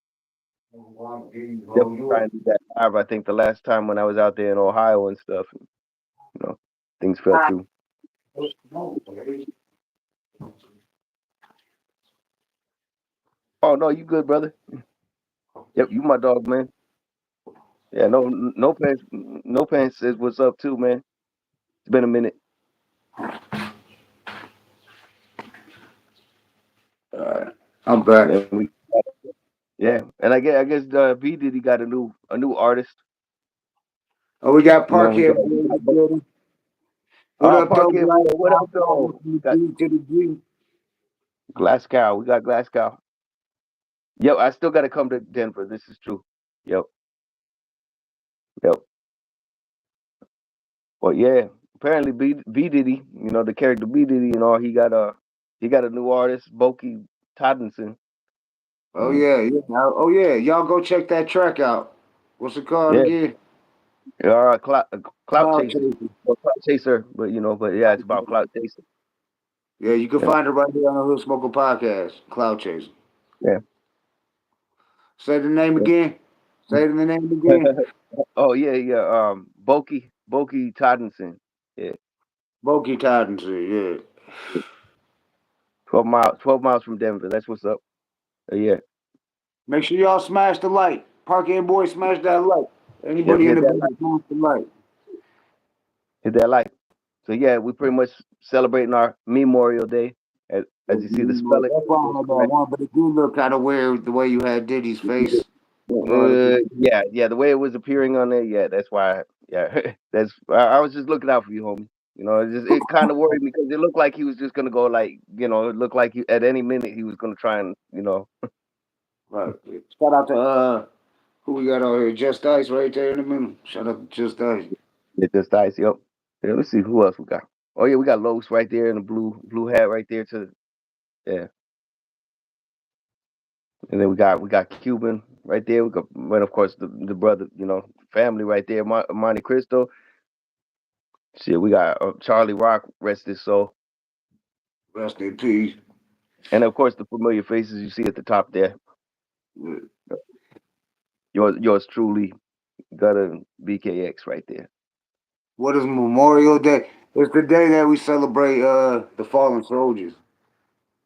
definitely try and do that live. I think the last time when I was out there in Ohio and stuff, you know, things fell through. Oh no, you good, brother? Yep, you my dog, man. Yeah, no pants says what's up too, man. It's been a minute. I'm back. And yeah, and I guess B Diddy got a new artist. Oh, we got You know, we got, Parkhead Boy in the building. What up, though, Parquet Black? boy. What up, though? From the Got D to the G. Glasgow. We got Glasgow. Yep, I still got to come to Denver. This is true. Yep, yep. Well, yeah. Apparently, B Diddy, the character B Diddy and all, he got a new artist, Boki Toddenson. Oh yeah, yeah. Oh yeah, y'all go check that track out. What's it called Yeah, again? clout Cloud chaser, Chaser. or clout chaser, but yeah, it's about clout chaser. Yeah, you can Yeah, find it right here on the Hood Smoker Podcast. Cloud Chaser. yeah. Say the name Yeah. again. Say the name again. Oh yeah, yeah. Boki Toddenson. Yeah, Boki Titans. Yeah. 12 miles from Denver. That's what's up. Yeah. Make sure y'all smash the like. Parkhead Boy, smash that like. Yep, Anybody in hit the that building, like, smash the like. hit that like. So yeah, we pretty much celebrating our Memorial Day. As you see the spelling, That's why I was had that correct. one, but it do look kind of weird the way you had Diddy's face. You know, Yeah, yeah, the way it was appearing on there, yeah, that's why. Yeah, I was just looking out for you, homie. It kind of worried me because it looked like he was just gonna go like, it looked like at any minute he was gonna try and, Right. Shout out to who we got over here? Just Ice right there in the middle. Shout out to Just Ice. it just dies. Yep. Yeah, let's see who else we got. Oh yeah, we got Los right there in the blue hat right there to yeah. And then we got Cuban right there. We got, well, of course, the brother, family right there, Monte Cristo. Shit, we got Charlie Rock, rest his soul, Rest in peace. and of course the familiar faces you see at the top there. Yeah. Yours truly, Gutta BKX right there. What is Memorial Day? It's the day that we celebrate the fallen soldiers.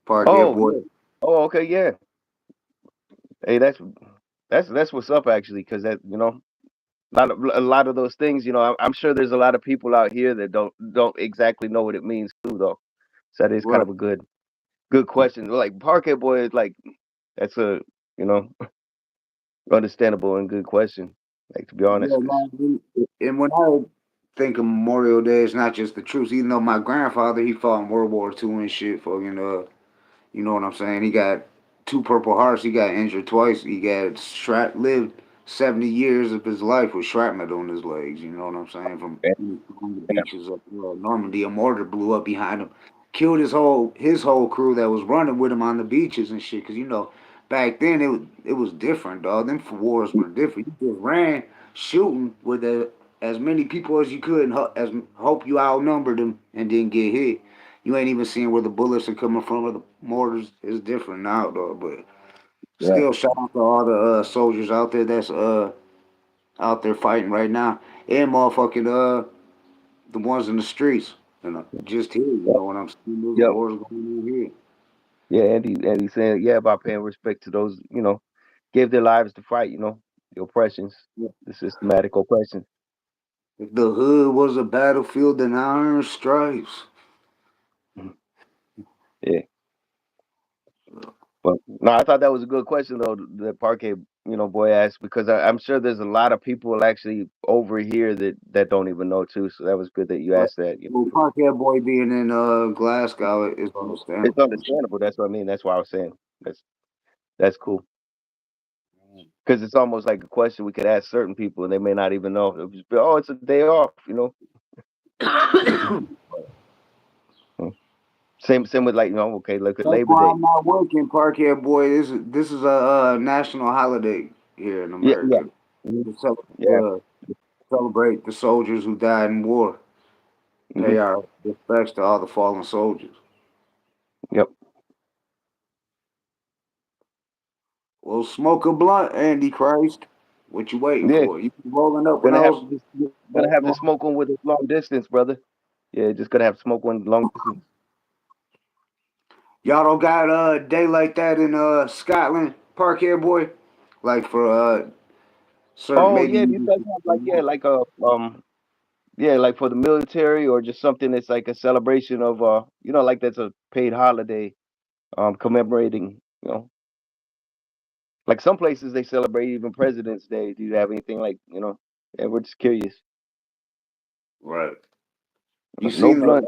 Parkhead Oh boy. yeah. Oh okay, yeah. Hey, that's what's up actually, because that a lot of those things, I'm sure there's a lot of people out here that don't exactly know what it means too, though. So that is kind Right. of a good question. Like Parquet Boy is like that's a you know understandable and good question. Like to be honest, Yeah, because man. And when I think of Memorial Day, it's not just the troops. Even though my grandfather he fought in World War II and shit, fucking you know what I'm saying? He got two Purple Hearts. He got injured twice. He got lived 70 years of his life with shrapnel on his legs. You know what I'm saying? From the beaches of Normandy, a mortar blew up behind him, killed his whole crew that was running with him on the beaches and shit. Cause back then it was different, dog. Them wars were different. You just ran shooting with as many people as you could and hope you outnumbered them and didn't get hit. You ain't even seeing where the bullets are coming from or the mortars. It's different now, though. But yeah, still, shout out to all the soldiers out there that's out there fighting right now, and motherfucking the ones in the streets. Just here, you yeah, know what I'm saying? There's yep, wars going on here. yeah. Andy saying yeah about paying respect to those gave their lives to fight. The oppressions, Yeah. the systematic oppression. If the hood was a battlefield, then iron stripes. Mhm. Yeah, but no, I thought that was a good question though that Parquet boy asked, because I'm sure there's a lot of people actually over here that don't even know too. So that was good that you But asked that. well, Parkhead boy being in Glasgow is It's understandable and shit. understandable. That's what I mean. That's why I was saying that's cool. Because it's almost like a question we could ask certain people, and they may not even know. It'll just be, oh, it's a day off. Mm. Same with like okay, look at That's Labor why Day. I'm not working, Parkhead boy. This is a national holiday here in Yeah, yeah, America mhm, to yeah. celebrate the soldiers who died in war. Hmm. Pay our respects to all the fallen soldiers. Yep. Well, smoke a blunt, Andy Christ. What you waiting Yeah. for? You rolling up with Gonna have those? to just gonna have to smoke one with a long distance, brother. Yeah, just gonna have to smoke one long distance. Y'all don't got a day like that in Scotland, Parkhead boy. Like for certain Oh maybe yeah, you you guys have like like a like for the military, or just something that's like a celebration of like that's a paid holiday commemorating like some places they celebrate even President's Day. Do you have anything like Yeah, we're just curious. right. You No seen blunt.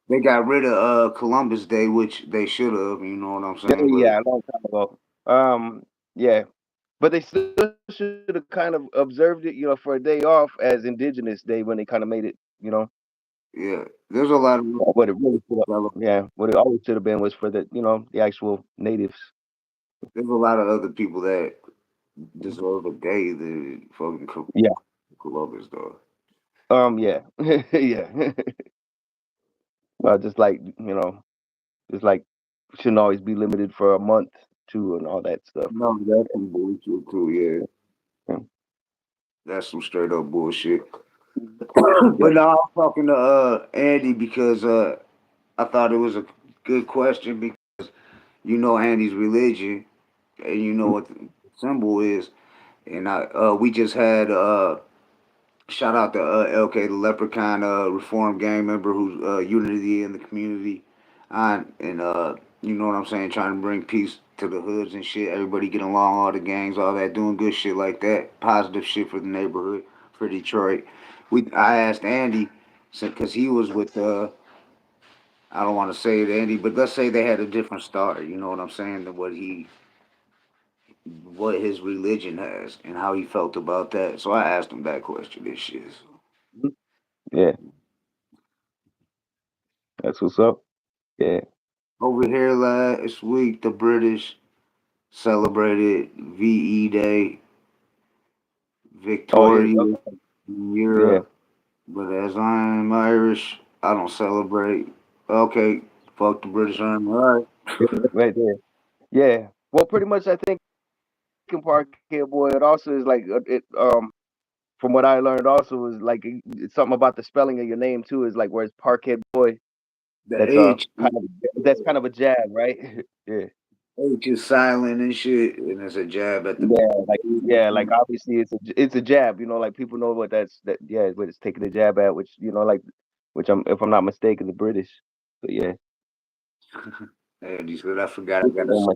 they got rid of Columbus Day, which they should have. You know what I'm Yeah, saying? But yeah, a long time ago. Yeah, but they still should have kind of observed it, for a day off as Indigenous Day when they kind of made it. yeah, there's a lot of What it really should have, well, yeah, what it always should have been was for the actual natives. there's a lot of other people that deserve a day that fucking Yeah. Columbus though. Yeah. Yeah. Just like just like shouldn't always be limited for a month too and all that stuff. No, that's some bullshit too. Yeah, Yeah. that's some straight up bullshit. Yep. But now I'm talking to Andy because I thought it was a good question because you know Andy's religion and you know what the symbol is, and we just had shout out to LK the Leprechaun Reform Gang member who's unity in the community, and you know what I'm saying, trying to bring peace to the hoods and shit. Everybody getting along, all the gangs, all that, doing good shit like that, positive shit for the neighborhood, for Detroit. I asked Andy. because he was with I don't want to say it, Andy, but let's say they had a different start. You know what I'm saying? Than what his religion has, and how he felt about that. So I asked him that question. This shit. Mhm. Yeah, that's what's up. Yeah. Over here last week, the British celebrated VE Day, Oh yeah. Victoria in Yeah. Europe. But as I'm Irish, I don't celebrate. Okay, fuck the British Army. All right. Yeah, right there. Yeah. Well, pretty much, I think in Parquet Boy, it also is like from what I learned also is like it's something about the spelling of your name too is like where it's Parquet Boy. The That's H, that's kind of a jab, right? Yeah. H is silent and shit, and it's a jab at the. Yeah, like obviously it's a jab, like people know that yeah, what it's taking a jab at, which like which I'm if I'm not mistaken, the British. But yeah. And he said, I forgot I got to.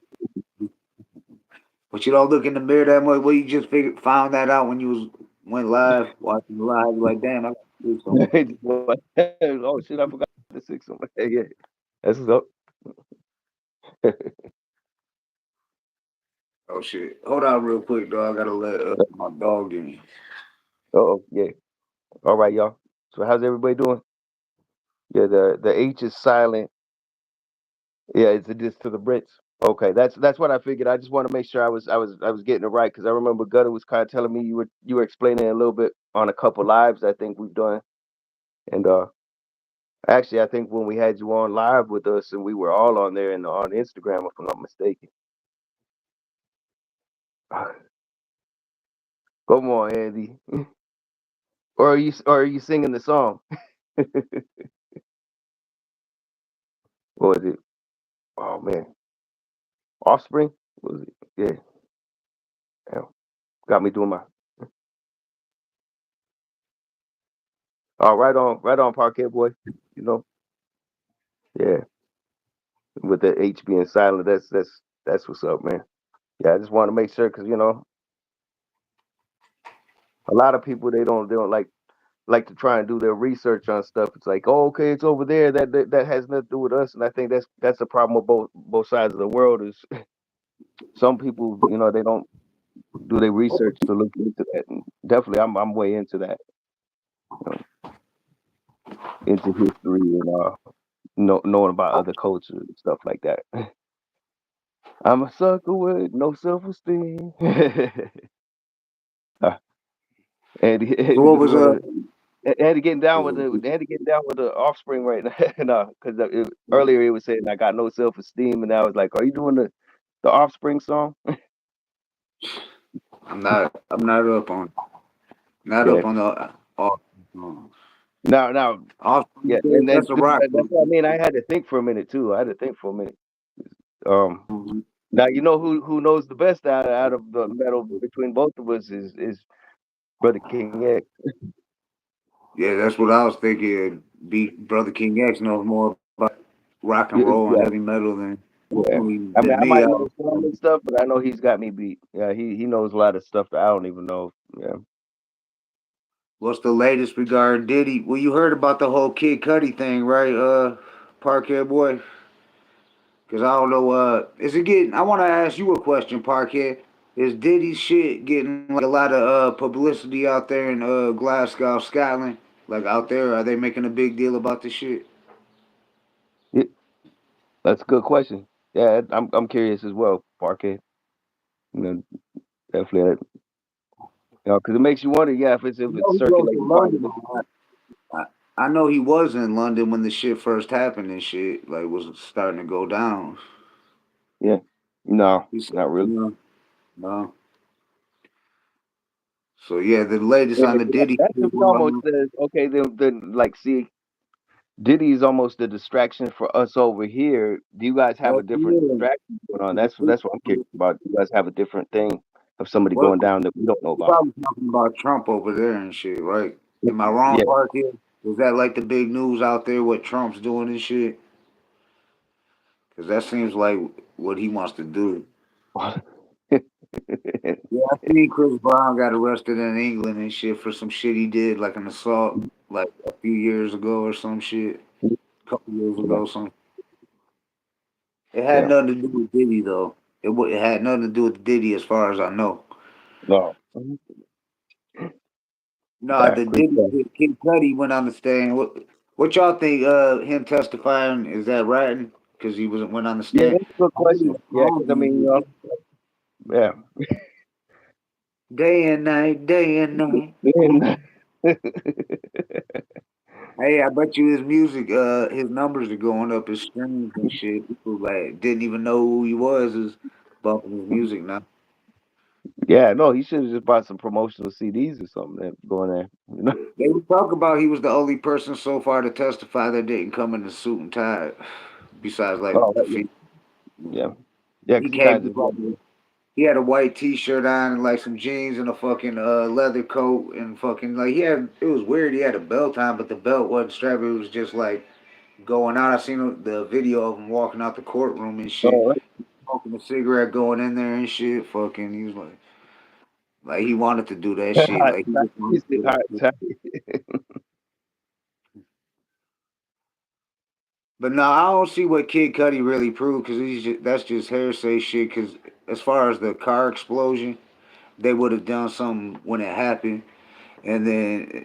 But you don't look in the mirror that much. Well, you just found that out when you went live, watching the live. You're like, damn, I got to do something. Oh shit, I forgot the six. Yeah, that's what's up. Oh shit. Hold on real quick, dog. I gotta let my dog in. Oh yeah. All right, y'all. So how's everybody doing? Yeah, the H is silent. Yeah, it's a diss to the Brits. Okay, that's what I figured. I just want to make sure I was getting it right because I remember Gutta was kind of telling me you were explaining it a little bit on a couple lives I think we've done, and actually I think when we had you on live with us and we were all on there and on Instagram if I'm not mistaken. Come on, Andy, or are you singing the song? What was it? Oh man, Offspring? What was it? Yeah, yeah. Got me doing my. Oh, right on, Parquet boy. You know, yeah. With the H being silent, that's what's up, man. Yeah, I just want to make sure because a lot of people they don't like to try and do their research on stuff. It's like, oh, okay, it's over there. That has nothing to do with us. And I think that's the problem with both sides of the world is some people, they don't do their research to look into that. And definitely, I'm way into that, you know, into history and knowing about other cultures and stuff like that. I'm a sucker with no self esteem. and So what was had to get down with the offspring right now, because earlier it was saying I got no self esteem, and now it's like, are you doing the offspring song? I'm not up on not Yeah. up on the off. Now, Off. yeah, and then That's a rock. that's what I mean. I had to think for a minute too. I had to think for a minute. Um, Now you know who knows the best out of the metal between both of us is Brother King X. Yeah, that's what I was thinking. Beat Brother King X knows more about rock and Yeah, roll and yeah. heavy metal Yeah. I mean, than I me. might know some and stuff, but I know he's got me beat. Yeah, he knows a lot of stuff that I don't even know. Yeah. What's the latest regarding Diddy? Well, you heard about the whole Kid Cudi thing, right? Parquet boy. Because I don't know. Is it getting? I want to ask you a question, Parquet. Is Diddy's shit getting like a lot of publicity out there in Glasgow, Scotland? Like out there, are they making a big deal about this shit? Yeah, that's a good question. Yeah, I'm curious as well, Parquet. You know, definitely. Because it makes you wonder. Yeah, I if it's know he goes to circulating London. widely. I know he was in London when the shit first happened and shit like was starting to go down. Yeah. No, He's not really. no, no. So yeah, the latest Yeah, on the Diddy that to shit, me almost says okay. Then like, see, Diddy is almost the distraction for us over here. Do you guys have a heck different yeah. distraction going on? That's what I'm curious about. Do you guys have a different thing of somebody What going down that we don't know you about? probably talking about Trump over there and shit, right? Am I wrong, Yeah. Park here? Is that like the big news out there? What Trump's doing and shit? Because that seems like what he wants to do. Yeah, I think Chris Brown got arrested in England and shit for some shit he did, like an assault. like a few years ago or some shit. A couple years Yeah, ago, some. It had yeah. nothing to do with Diddy though. It had nothing to do with Diddy as far as I know. No. Nah, Right, the great Diddy stuff. Kid Cudi went on the stand. What y'all think? Him testifying, is that right? Because he was went on the Yeah, stand. that's a good I heard he question. was Yeah, because I hungry, mean, yeah. day and night, day and night. Then- Hey, I bet you his music, his numbers are going up, his streams and shit. People like didn't even know who he was is bumping his music now. yeah, no, he should have just bought some promotional CDs or something that going there. They would talk about he was the only person so far to testify that didn't come in a suit and tie, besides Oh, like the right, yeah, feet. yeah, yeah, He because he came kind of with just like he had a white T-shirt on and like some jeans and a fucking leather coat and fucking like he had it was weird. He had a belt on, but the belt wasn't strapped. It was just like going out. I seen the video of him walking out the courtroom and shit, oh, right. smoking a cigarette, going in there and shit. Fucking, he was like he wanted to do that shit. Hot Like he tie. just He wanted said to do hot that shit. tie. But no, I don't see what Kid Cudi really proved because that's just hearsay shit. Because as far as the car explosion, they would have done something when it happened, and then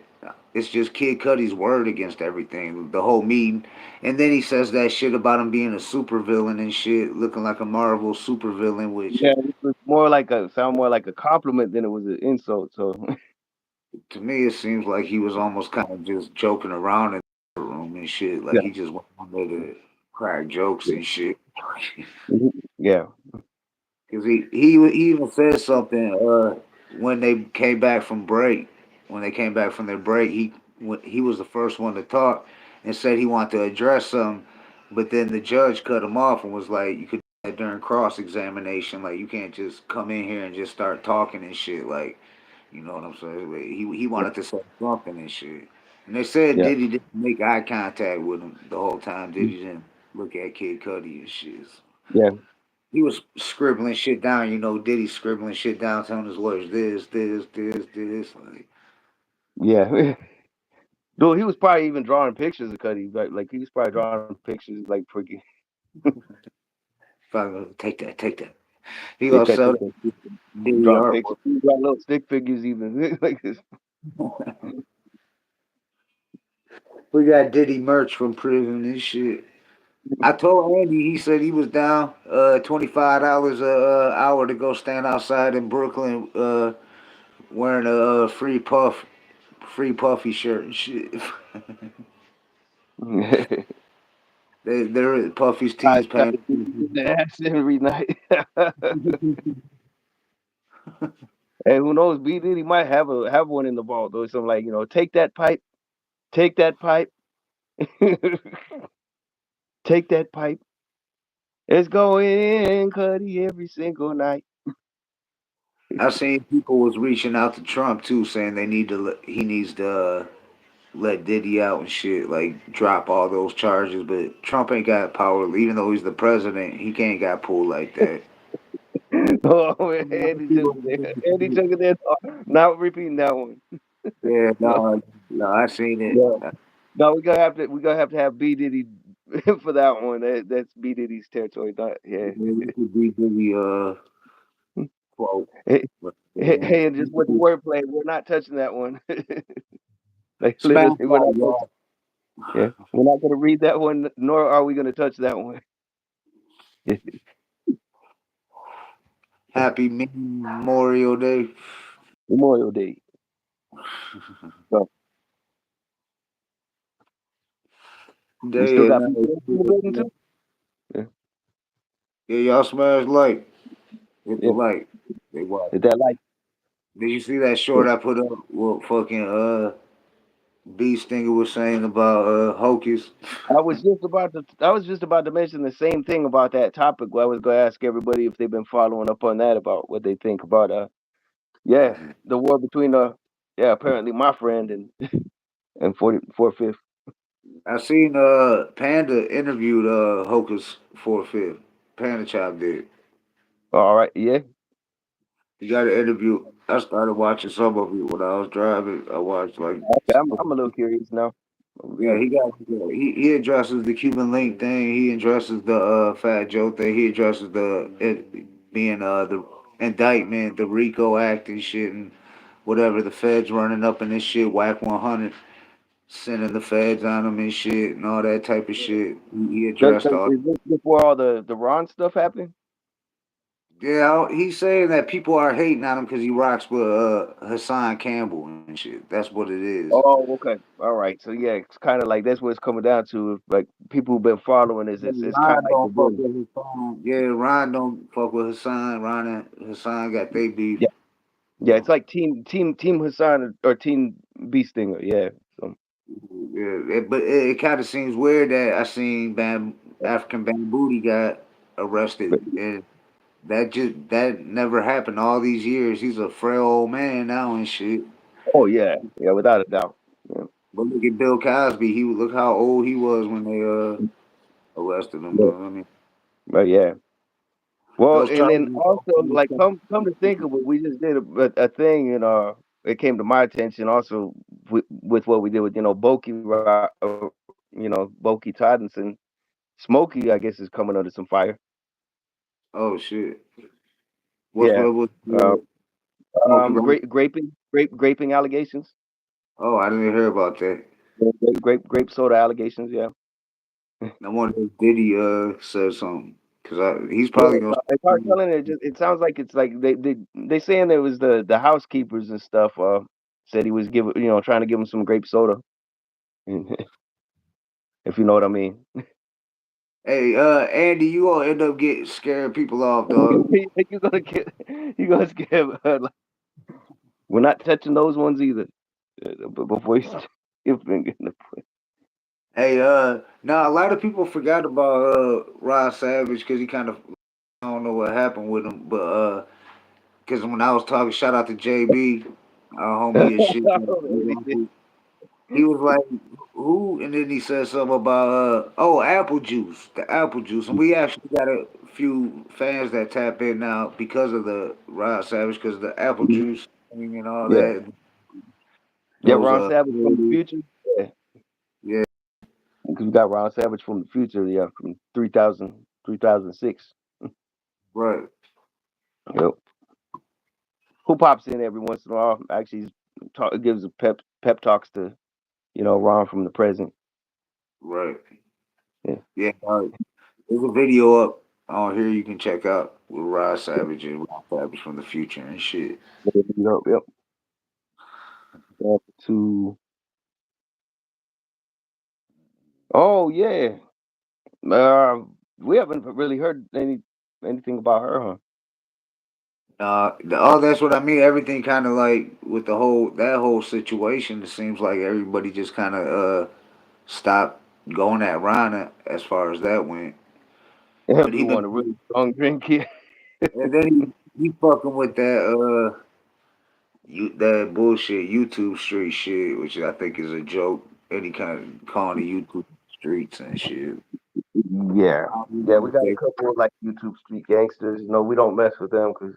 it's just Kid Cudi's word against everything. The whole meeting, and then he says that shit about him being a supervillain and shit, looking like a Marvel supervillain, which Yeah, it was more like a sound more like a compliment than it was an insult. So to me it seems like he was almost kind of just joking around in the room and shit. Like yeah, he just went on there to crack jokes yeah, and shit. mhm, yeah, Cause he even said something when they came back from break. When they came back from their break, he was the first one to talk and said he wanted to address something, but then the judge cut him off and was like, "You could do that during cross examination. Like you can't just come in here and just start talking and shit. Like you know what I'm saying? Like, he yeah, wanted to say something and shit." And they said yeah, Diddy didn't make eye contact with him the whole time. mhm, Diddy didn't look at Kid Cudi and shit. yeah, He was scribbling shit down, Diddy scribbling shit down, telling his lawyers this. Like, yeah. Dude, he was probably even drawing pictures of Cuddy. Like he was probably drawing pictures like freaking fuck, take that. He take gonna that, sell take that that. Diddy Drawing pictures. artwork. He got little stick figures even like this. We got Diddy merch from prison and shit. I told Andy, he said he was down $25 a hour to go stand outside in Brooklyn wearing a free puffy shirt and shit. They're Puffy's I tees got paying. to beat the ass every night. And who knows? B Diddy might have one in the vault or something like take that pipe, take that pipe. It's going Cuddy every single night. I seen people was reaching out to Trump too, saying he needs to let Diddy out and shit, like drop all those charges. But Trump ain't got power, even though he's the president. He can't got pulled like that. Oh, Andy took it there. Andy took it there. Not repeating that one. Yeah, No, no, I seen it. no, no. We gonna have to have B Diddy for that one. That's B Diddy's territory. Not, yeah. We could be Diddy quote. Hey, But, hey, and just with the wordplay, we're not touching that one. Like smash literally, we're that, not touching. y'all. Yeah, we're not gonna read that one, nor are we gonna touch that one. Happy Memorial Day. Memorial Day. So we still Day and got people in the building night. too. Yeah, Yeah, y'all smash light. Hit the yeah. light. They what? Hit that like. Did you see that Yeah. short I put up? What fucking B Stinger was saying about Hocus? I was just about to mention the same thing about that topic. Where I was going to ask everybody if they've been following up on that about what they think about yeah, the war between apparently my friend and 44 Fifth. I seen Panda interviewed Hocus for a fifth. Panda Child did. All right, yeah, He got an interview. I started watching some of it when I was driving. I watched like Okay, I'm a little curious now. yeah, he addresses the Cuban link thing. He addresses the Fat Joe thing. He addresses the it being the indictment, the RICO Act and shit, and whatever the feds running up in this shit, whack 100, sending the feds on him and shit, and all that type of shit. He addressed all. Is this before all the Ron stuff happened? Yeah, he's saying that people are hating on him because he rocks with Hassan Campbell and shit. That's what it is. Oh, okay. All right. So yeah, it's kind of like that's what it's coming down to. Like people who've been following this, it's kind of Ron like don't the fuck villain. with Hassan. Yeah, Ron don't fuck with Hassan. Ron and Hassan got they beef. Yeah, You yeah. It's know. like Team Hassan or Team Bee Stinger. Yeah. So, Yeah, but it kind of seems weird that I seen African Bambooty got arrested, but, and that never happened all these years. He's a frail old man now and shit. oh yeah, yeah, without a doubt. Yeah. But look at Bill Cosby. Look how old he was when they arrested him. Yeah. Though. I mean, But yeah. Well, those and charges. then also like come to think of it, we just did a thing, and it came to my attention also with what we did with Boki Todinson. Smokey, I guess, is coming under some fire. Oh shit. What's Yeah. what was Uh, Smokey Robinson? graping allegations. Oh, I didn't hear about that. Grape soda allegations. Yeah. I wonder if Diddy said something because he's Yeah, probably gonna. it's hard telling. It sounds like it's like they saying it was the housekeepers and stuff. Said he was giving trying to give him some grape soda, if you know what I mean. Hey, Andy, you gonna end up getting scaring people off, dog. you gonna get you gonna scare. Like, we're not touching those ones either. But before you stick your finger in the Hey, now a lot of people forgot about Rod Savage because he kind of I don't know what happened with him, but because when I was talking, shout out to JB, our homie and shit. He was like, "Who?" And then he said something about oh, apple juice, the apple juice, and we actually got a few fans that tap in now because of the Rod Savage, because the apple juice thing and all yeah, that. yeah. Those Ron Savage from the future. Yeah, yeah, because we got Ron Savage from the future. Yeah, from 3006. right, Yep. Who pops in every once in a while. Actually, gives a pep talks to Ron from the present. right, Yeah. yeah. There's a video up on here you can check out with Rod Savage and Rod Savage from the future and shit. Yep. Yep. Back to oh yeah. Uh, we haven't really heard anything about her, huh? Oh, that's what I mean. Everything kind of like with the whole that whole situation. It seems like everybody just kind of stopped going at Rana as far as that went. But he Everyone a been really strong drink here. and then he fucking with that bullshit YouTube street shit, which I think is a joke. Any kind of calling the YouTube streets and shit. Yeah. I don't Yeah, know we if got a they- couple of like YouTube street gangsters. We don't mess with them because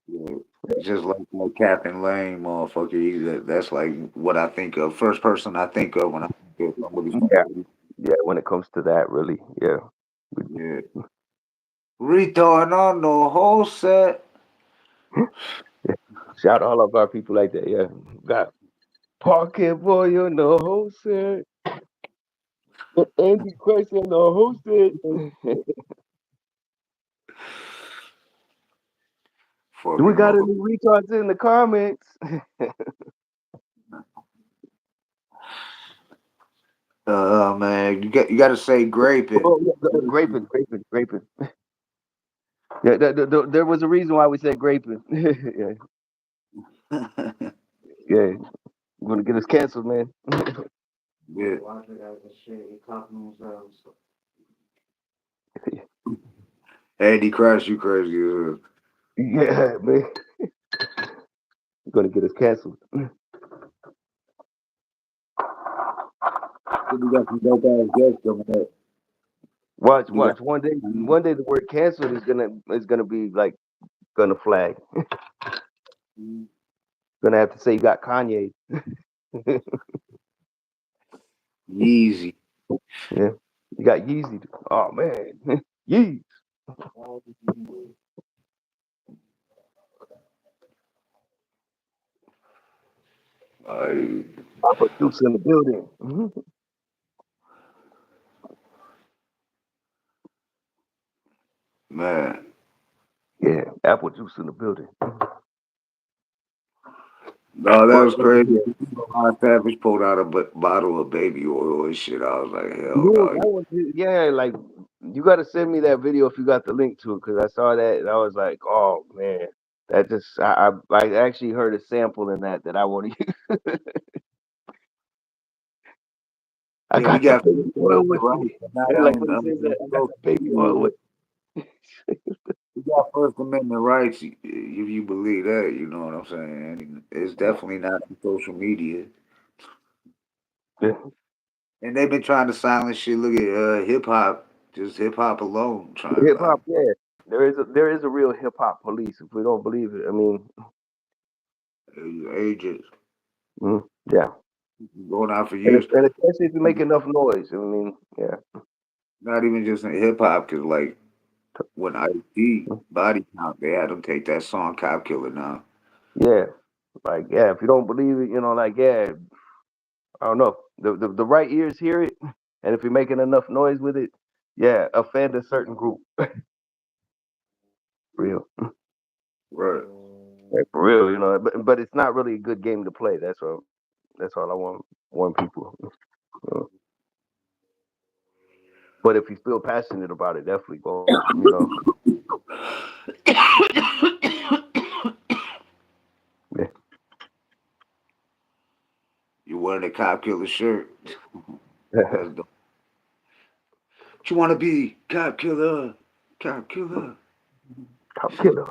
yeah, just like Captain Lane, motherfucker. That's like what I think of. First person I think of when I think of somebody from yeah, yeah. When it comes to that, really, yeah. yeah. Retard on the whole set. Yeah. Shout all of our people like that. Yeah, got Pocket Boy on the whole set, Andy Christ on the whole set. Do we Fucking got mother. any retards in the comments? Man, you got to say graping. Oh, yeah, graping. Yeah, there was a reason why we said graping. Yeah, yeah. You're gonna get us canceled, man. Yeah. Andy Crash, you crazy as hell. Yeah, man. You're gonna get us canceled. We got some dope ass guests coming up. Watch, You got watch. One day the word canceled is gonna be like gonna flag. Gonna have to say you got Kanye. Yeezy. Yeah, you got Yeezy. Oh man, Yeezy. Uh, Papa Juice in the building. man. Yeah, apple juice in the building. No, that But was crazy. My Savage pulled out a bottle of baby oil and shit. I was like, hell yeah, no. that was yeah. Like you got to send me that video if you got the link to it, because I saw that and I was like, oh man, that just I actually heard a sample in that I want to use. I Yeah, we got the got baby oil with right. me. Not And like on what he says that I got the baby oil with. we got First Amendment rights if you believe that, you know what I'm saying? And it's definitely not on social media. Yeah. And they've been trying to silence shit. Look at hip hop, just hip hop alone, trying Hip like hop, yeah. There is a real hip hop police. If we don't believe it, I mean, ages yeah. going on for And, years. and especially if you make enough noise. I mean, yeah, Not even just in hip hop, cause like when I body count, they had them take that song "Cop Killer" now. yeah. Like yeah, if you don't believe it, like yeah, I don't know. The right ears hear it, and if you're making enough noise with it, yeah, offend a certain group. Real, Right. like, for real, But it's not really a good game to play. That's all I want warn people. You know. But if you feel passionate about it, definitely go. Yeah. You wearing a Cop Killer shirt. That's dope. What you want to be? Cop Killer. Cop Killer. Cop killer.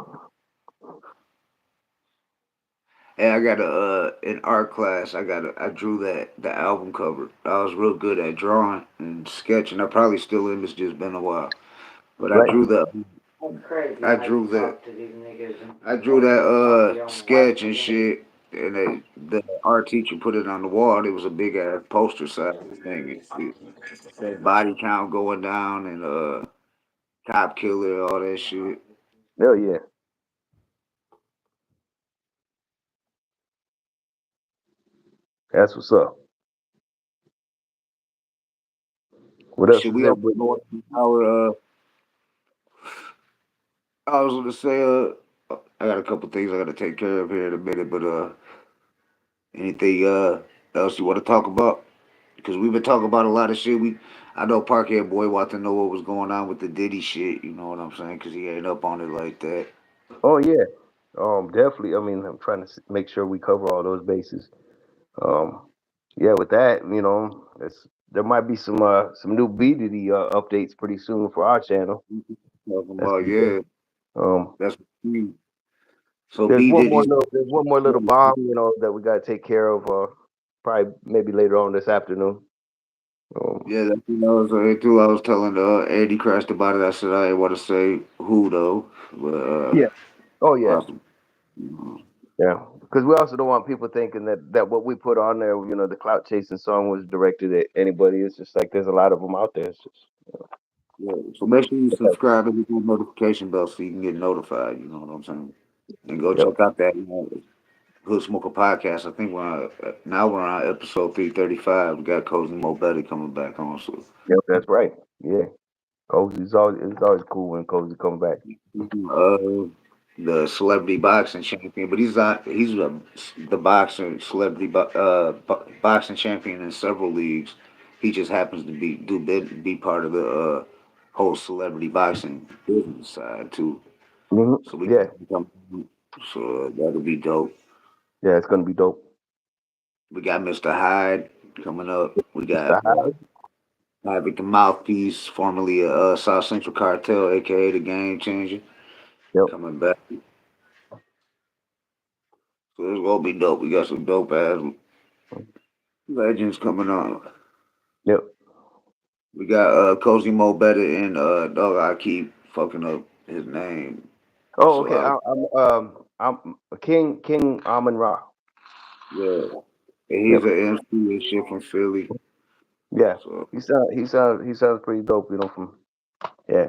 Hey, I got a in art class. I drew the album cover. I was real good at drawing and sketching. I probably still am. It's just been a while. But I Right. drew the That's crazy. I How you drew that talk to these niggas and I drew that you don't sketch like and them. shit. And the art teacher put it on the wall. It was a big ass poster size thing. It said body count going down and cop killer, all that shit. Hell yeah. That's what's up. What else Shit, is we up everybody? north our I was gonna say I got a couple things I gotta take care of here in a minute, but anything else you want to talk about? Because we've been talking about a lot of shit. I know Parkhead Boy wanted to know what was going on with the Diddy shit. You know what I'm saying? Because he ain't up on it like that. Oh yeah. Definitely. I mean, I'm trying to make sure we cover all those bases. Um, yeah, with that, there might be some new BDD updates pretty soon for our channel. Talking That's about pretty good. yeah, Um, that's what he- so there's B one more Diddy's. little there's one more little bomb, that we gotta take care of. Probably maybe later on this afternoon. Um, Yeah, that's what I was too. I was telling Andy crashed about it. I said I didn't want to say who though, but yeah. Oh yeah. possible. Yeah. Because we also don't want people thinking that what we put on there, the clout chasing song was directed at anybody. It's just like there's a lot of them out there. It's just, Yeah, so make sure you subscribe and hit that notification bell so you can get notified. You know what I'm saying? And go yep. check out that Hood Smoker podcast. I think now we're on episode 335. We got Cozy Mo Betty coming back on. So Yep. That's right. Yeah. Cozy. It's always cool when Cozy come back. the celebrity boxing champion, but the boxing boxing champion in several leagues. He just happens to be part of the whole celebrity boxing business side too. Hmm. So we Yeah. so that'll be dope. Yeah. It's gonna be dope. We got Mr. Hyde coming up. We It's got the high. Havoc the Mouthpiece, formerly a South Central Cartel, aka the Game Changer, Yep. coming back. So it's gonna be dope. We got some dope ass legends coming on. Yep. We got Cozy Mo Better and dog. I keep fucking up his name. Oh, So okay. I'm King Amon Ra. yeah, and he's Yep. an MC and shit from Philly. Yeah. So He sounds pretty dope. From yeah.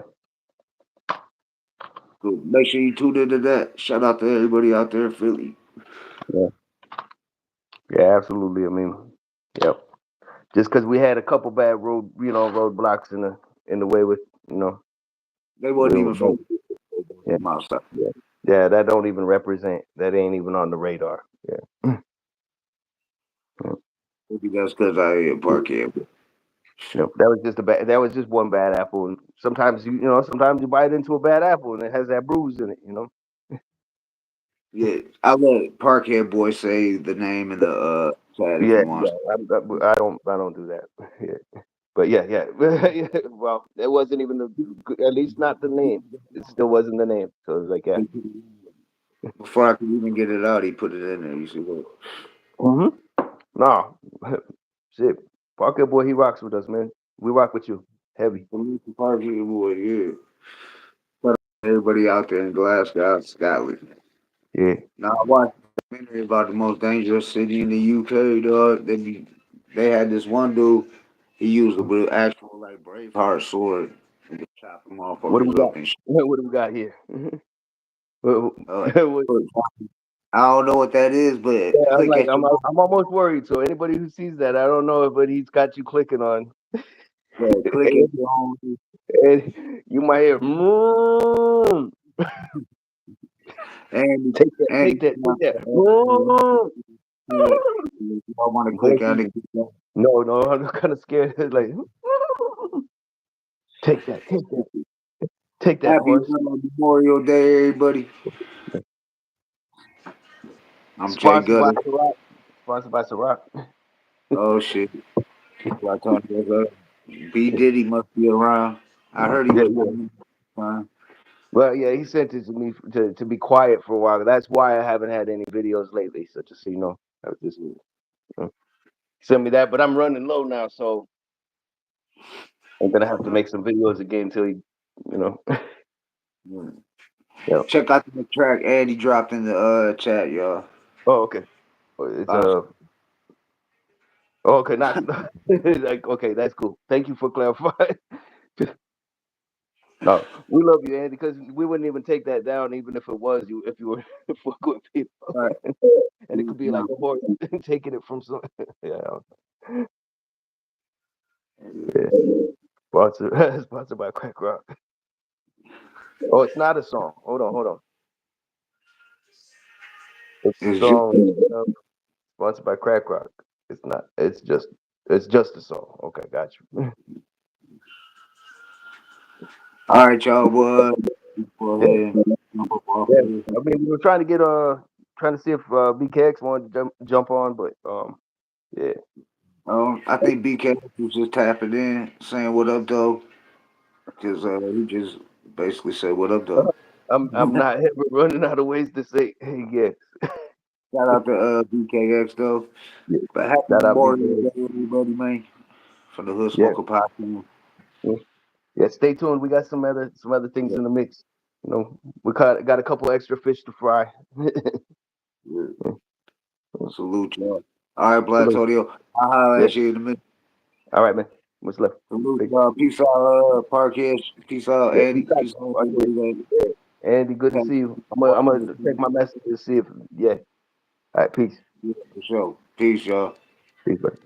cool. Make sure you tune into that. Shout out to everybody out there in Philly. Yeah. Yeah. Absolutely. I mean, yep. Just because we had a couple bad roadblocks in the way with you know They wasn't we even from yeah outside. yeah yeah that don't even represent that ain't even on the radar. Yeah. Maybe that's because I ain't Parkhead. That was just one bad apple. And sometimes sometimes you bite into a bad apple and it has that bruise in it. Yeah, I let Parkhead boy say the name in the chat if he Yeah, wants. yeah. I don't do that. Yeah. But yeah, yeah. Well, it wasn't even at least not the name. It still wasn't the name. So it was like, yeah. Before I could even get it out, he put it in there. You see what? Mm-hmm. No, shit. Parker boy, he rocks with us, man. We rock with you, heavy. Mr. Parkhead boy, yeah. Shout out to everybody out there in Glasgow, Scotland. Yeah. Now I watched a documentary about the most dangerous city in the UK, dog. They had this one dude. He used a real actual like Braveheart sword and just chopping What do we motherfuckers got? up and shit. What do we got here? What- Uh, what- I don't know what that is, but yeah, I'm click like, at I'm, your I'm almost worried. So anybody who sees that, I don't know, but he's got you clicking on, click at and, your own. and you might hear, mm, And take that, and take that, take that. you Mm. don't want to click on Voices. it. No, no, I'm kind of scared. It's like, take that, take that Happy horse. Memorial Day, everybody. I'm Jay Sponsored by Gutta. Ciroc. Sponsored by Ciroc. Oh shit. Like B Diddy must be around. I heard he Yeah, was yeah. down there. Well, yeah, he sent it to me to be quiet for a while. That's why I haven't had any videos lately. So just so you know, I was just send me that. But I'm running low now, so I'm gonna have to make some videos again until you know. Yeah. Yeah. Check out the track Andy dropped in the chat, y'all. Oh, okay. It's Uh, oh, okay, not like okay, that's cool. Thank you for clarifying. No, we love you, Andy, because we wouldn't even take that down, even if it was you, if you were fucking with people, all right. and it could be like a horse taking it from some. Yeah, yeah. Sponsored by Crack Rock. Oh, it's not a song. Hold on. It's a It's just song sponsored by Crack Rock. It's not. It's just a song. Okay, got you. all right, y'all. Well, go Yeah, ahead and jump up off yeah. of this. I mean, we were trying to see if BKX wanted to jump on, but yeah. I think BK was just tapping in, saying what up, though, because he just basically said what up, though. I'm not ever running out of ways to say hey yes. Shout out to BKX, though. Yeah. But happy Shout out Memorial BKX. Day, everybody, man. From the Hood Yeah. Smoker Podcast. Yeah. Yeah, stay tuned. We got some other things Yeah, in the mix. We got a couple extra fish to fry. yeah. Salute, y'all. All right, Salute. Blatonio. I'll holler Yeah. at you in a minute. All right, man. What's left? Salute, Peace. y'all. Peace out, Parkhead. Peace out, Yeah, Andy. peace out. Peace out, Oh, yeah. everybody. Yeah. Andy, good to see you. I'm gonna check my message to see if yeah. All right, peace. Yeah, for sure. Peace, y'all. Peace, buddy.